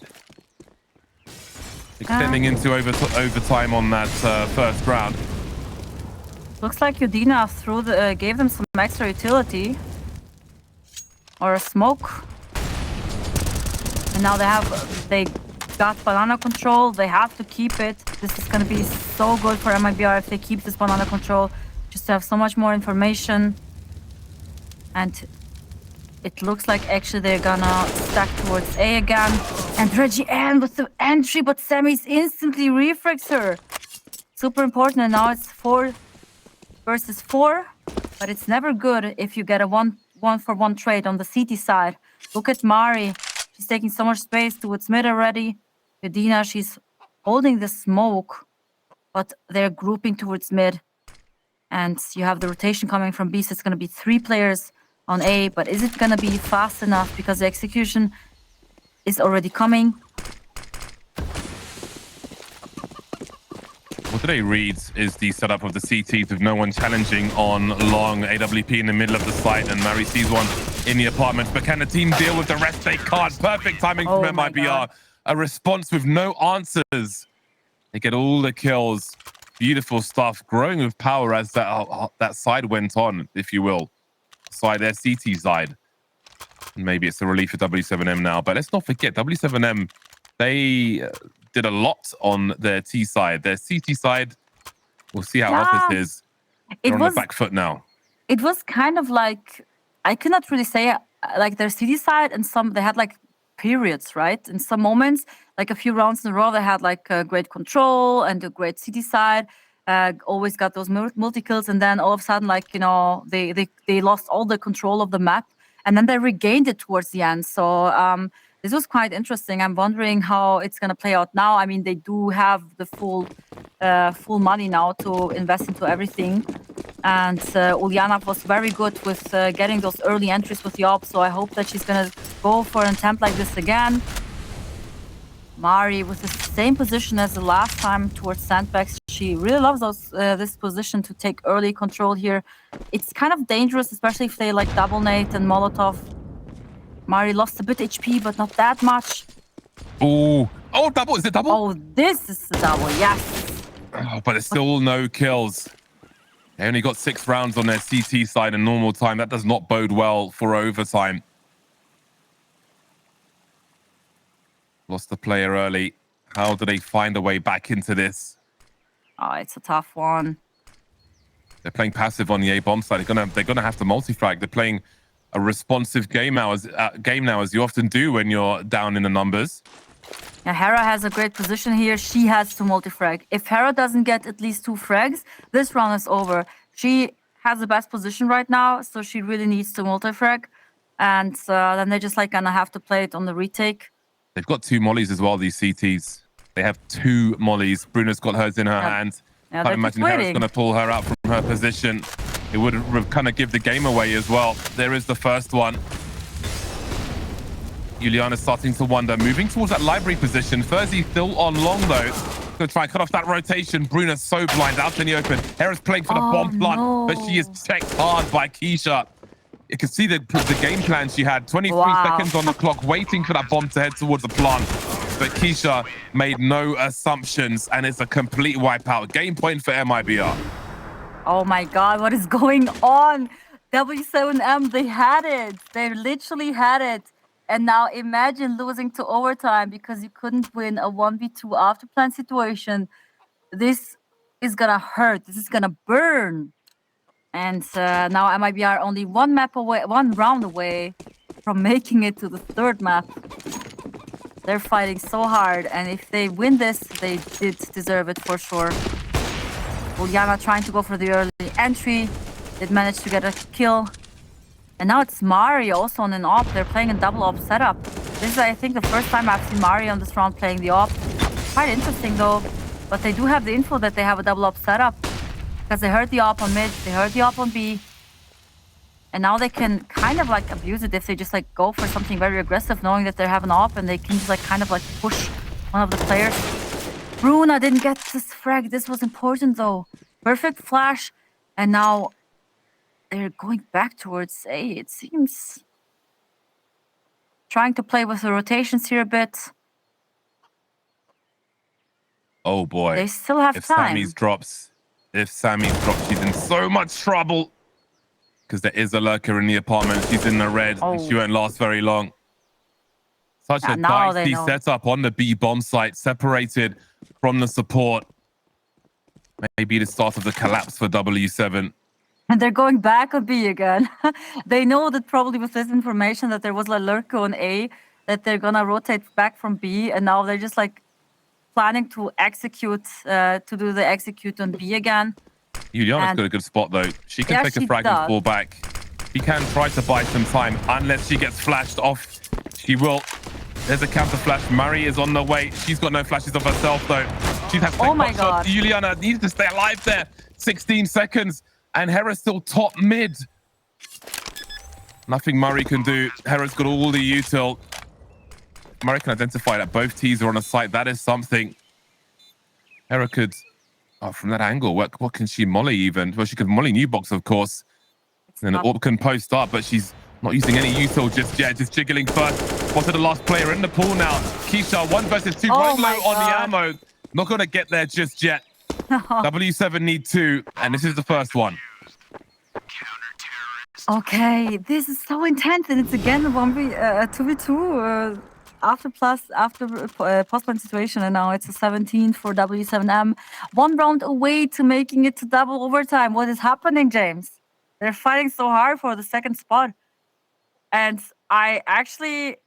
Extending into overtime on that first round. Looks like Udina gave them some extra utility. Or a smoke. And now they got banana control. They have to keep it. This is going to be so good for MIBR if they keep this banana control. Just to have so much more information. And it looks like actually they're gonna stack towards A again. And Regiane with the entry, but Samys instantly refrags her. Super important, and now it's 4 versus 4. But it's never good if you get a one-for-one trade on the CT side. Look at Mari. She's taking so much space towards mid already. Udina, she's holding the smoke, but they're grouping towards mid. And you have the rotation coming from B, so it's going to be 3 players on A, but is it going to be fast enough? Because the execution is already coming. What Today reads is the setup of the CTs with no one challenging on long. AWP in the middle of the site, and Mary sees one in the apartment. But can the team deal with the rest? They can't. Perfect timing from MIBR. A response with no answers. They get all the kills. Beautiful stuff. Growing with power as that side went on, if you will. Side, their CT side. Maybe it's a relief for W7M now. But let's not forget, W7M, they did a lot on their T side. Their CT side, we'll see how hot this is. They're on the back foot now. It was kind of like, I cannot really say like their CT side, and they had like periods, right? In some moments, like a few rounds in a row, they had like a great control and a great CT side. Always got those multi-kills, and then all of a sudden, like, you know, they lost all the control of the map, and then they regained it towards the end. So this was quite interesting. I'm wondering how it's going to play out now. I mean, they do have the full money now to invest into everything. And Ulyanov was very good with getting those early entries with the op. So I hope that she's going to go for an attempt like this again. Mari with the same position as the last time towards sandbags. She really loves this position to take early control here. It's kind of dangerous, especially if they like double nade and Molotov. Mari lost a bit HP, but not that much. Oh, double. Is it double? Oh, this is the double, yes. Oh, but there's still no kills. They only got 6 rounds on their CT side in normal time. That does not bode well for overtime. Lost the player early. How do they find a way back into this? Oh, it's a tough one. They're playing passive on the A bomb side. They're gonna have to multi-frag. They're playing a responsive game now, as you often do when you're down in the numbers. Yeah, Hera has a great position here. She has to multi-frag. If Hera doesn't get at least 2 frags, this round is over. She has the best position right now, so she really needs to multi-frag. And then they're just like gonna have to play it on the retake. They've got 2 mollies as well, these CTs. They have 2 mollies. Bruna's got hers in her hand. Yeah, Can't imagine Hera's going to pull her out from her position. It would kind of give the game away as well. There is the first one. Juliana's starting to wonder. Moving towards that library position. Ferzy still on long, though. Going to try and cut off that rotation. Bruna's so blind, out in the open. Hera's playing for the bomb plant, but she is checked hard by khizha. You can see the game plan she had. 23 seconds on the clock, waiting for that bomb to head towards the plant. But khizha made no assumptions, and it's a complete wipeout. Game point for MIBR. Oh my God, what is going on? W7M, they had it. They literally had it. And now imagine losing to overtime because you couldn't win a 1v2 after plan situation. This is gonna hurt. This is gonna burn. And now MIBR only one round away from making it to the 3rd map. They're fighting so hard, and if they win this, they did deserve it for sure. Ulyana trying to go for the early entry, did manage to get a kill. And now it's Mari also on an op. They're playing a double op setup. This is, I think, the first time I've seen Mari on this round playing the op. Quite interesting though, but they do have the info that they have a double op setup. Because they heard the op on mid, they heard the op on B. And now they can kind of like abuse it if they just like go for something very aggressive, knowing that they have an op, and they can just like kind of like push one of the players. Bruna didn't get this frag. This was important though. Perfect flash. And now they're going back towards A, it seems. Trying to play with the rotations here a bit. Oh boy. They still have time. If Samys drops, she's in so much trouble. Because there is a lurker in the apartment. She's in the red. And she won't last very long. Such a dicey setup on the B bomb site, separated from the support. Maybe the start of the collapse for W7. And they're going back on B again. They know that probably with this information that there was a lurker on A, that they're gonna rotate back from B, and now they're just like planning to execute, to do the execute on B again. Juliana's got a good spot though. She can take a frag and fall back. She can try to buy some time unless she gets flashed off. She will. There's a counter flash. Murray is on the way. She's got no flashes of herself though. She has to take my God. Juliana needs to stay alive there. 16 seconds. And Hera's still top mid. Nothing Murray can do. Hera's got all the util. Murray can identify that both T's are on a site. That is something. Hera could Oh, from that angle, what can she molly even? Well, she could molly new box, of course. And the AWP can post up, but she's not using any util just yet. Just jiggling first. Spotted the last player in the pool now. Khizha, 1 versus 2, right low on the ammo. Not going to get there just yet. W7 need 2, and this is the first one. Okay, this is so intense, and it's again 2v2 after post-point situation, and now it's a 17 for W7M. 1 round away to making it to double overtime. What is happening, James? They're fighting so hard for the second spot, and it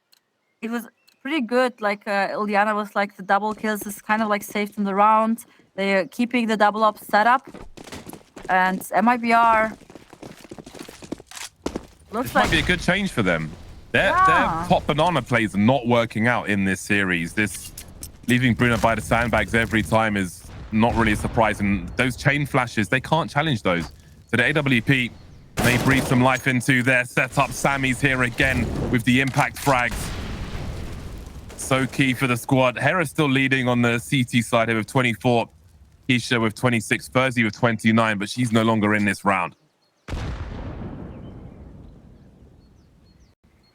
was pretty good. Like Ilyana was like, the double kills is kind of like saved in the round. They're keeping the double up setup, and MIBR looks like might be a good change for them. Their top banana plays not working out in this series. This leaving Bruna by the sandbags every time is not really surprising. Those chain flashes, they can't challenge those. So the AWP may breathe some life into their setup. Samys here again with the impact frags. So key for the squad. Hera still leading on the CT side here with 24. Khizha with 26. Ferzy with 29, but she's no longer in this round.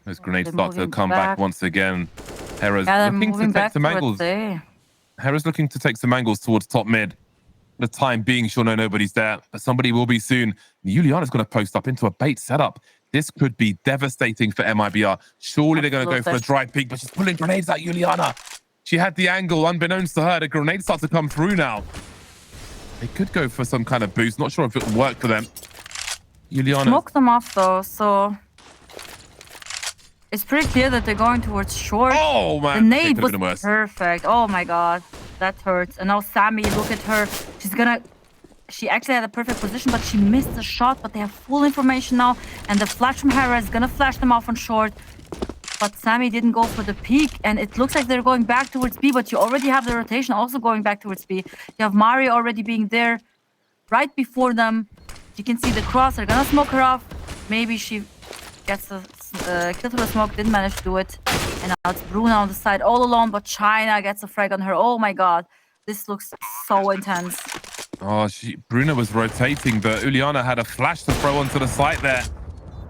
Those grenades start to come back once again. Hera's looking to take some angles. Hera's looking to take some angles towards top mid. For the time being, she'll know nobody's there, but somebody will be soon. Juliana's going to post up into a bait setup. This could be devastating for MIBR. Surely they're going to go for a dry peek, but she's pulling grenades at Juliana. She had the angle, unbeknownst to her. The grenades start to come through now. They could go for some kind of boost. Not sure if it will work for them. Juliana smoked them off though, so it's pretty clear that they're going towards short. Oh man, the nade was perfect. Oh my god, that hurts. And now Sammy, look at her. She actually had a perfect position, but she missed the shot. But they have full information now, and the flash from Hera is gonna flash them off on short. But Sammy didn't go for the peak, and it looks like they're going back towards B. But you already have the rotation also going back towards B. You have Mari already being there, right before them. You can see the cross. They're gonna smoke her off. Maybe she gets the kill to the smoke. Didn't manage to do it. And now it's Bruna on the side all alone. But China gets a frag on her. Oh my god, this looks so intense. Oh, Bruna was rotating, but Juliana had a flash to throw onto the site there.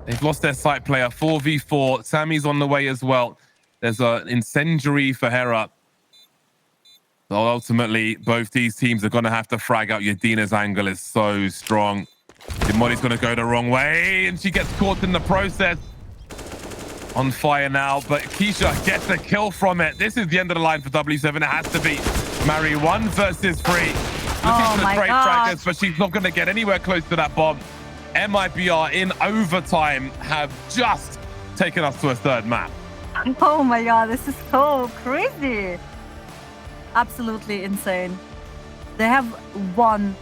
They've lost their site player. 4v4. Sammy's on the way as well. There's an incendiary for Hera. So ultimately, both these teams are going to have to frag out. Yadina's angle is so strong. Molly's going to go the wrong way, and she gets caught in the process. On fire now, but Khizha gets a kill from it. This is the end of the line for W7. It has to be Mari 1 versus 3. Looking for the trade trackers, but she's not going to get anywhere close to that bomb. MIBR in overtime have just taken us to a third map. Oh my god, this is so crazy. Absolutely insane. They have won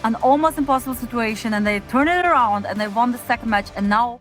an almost impossible situation, and they turn it around, and they won the second match, and now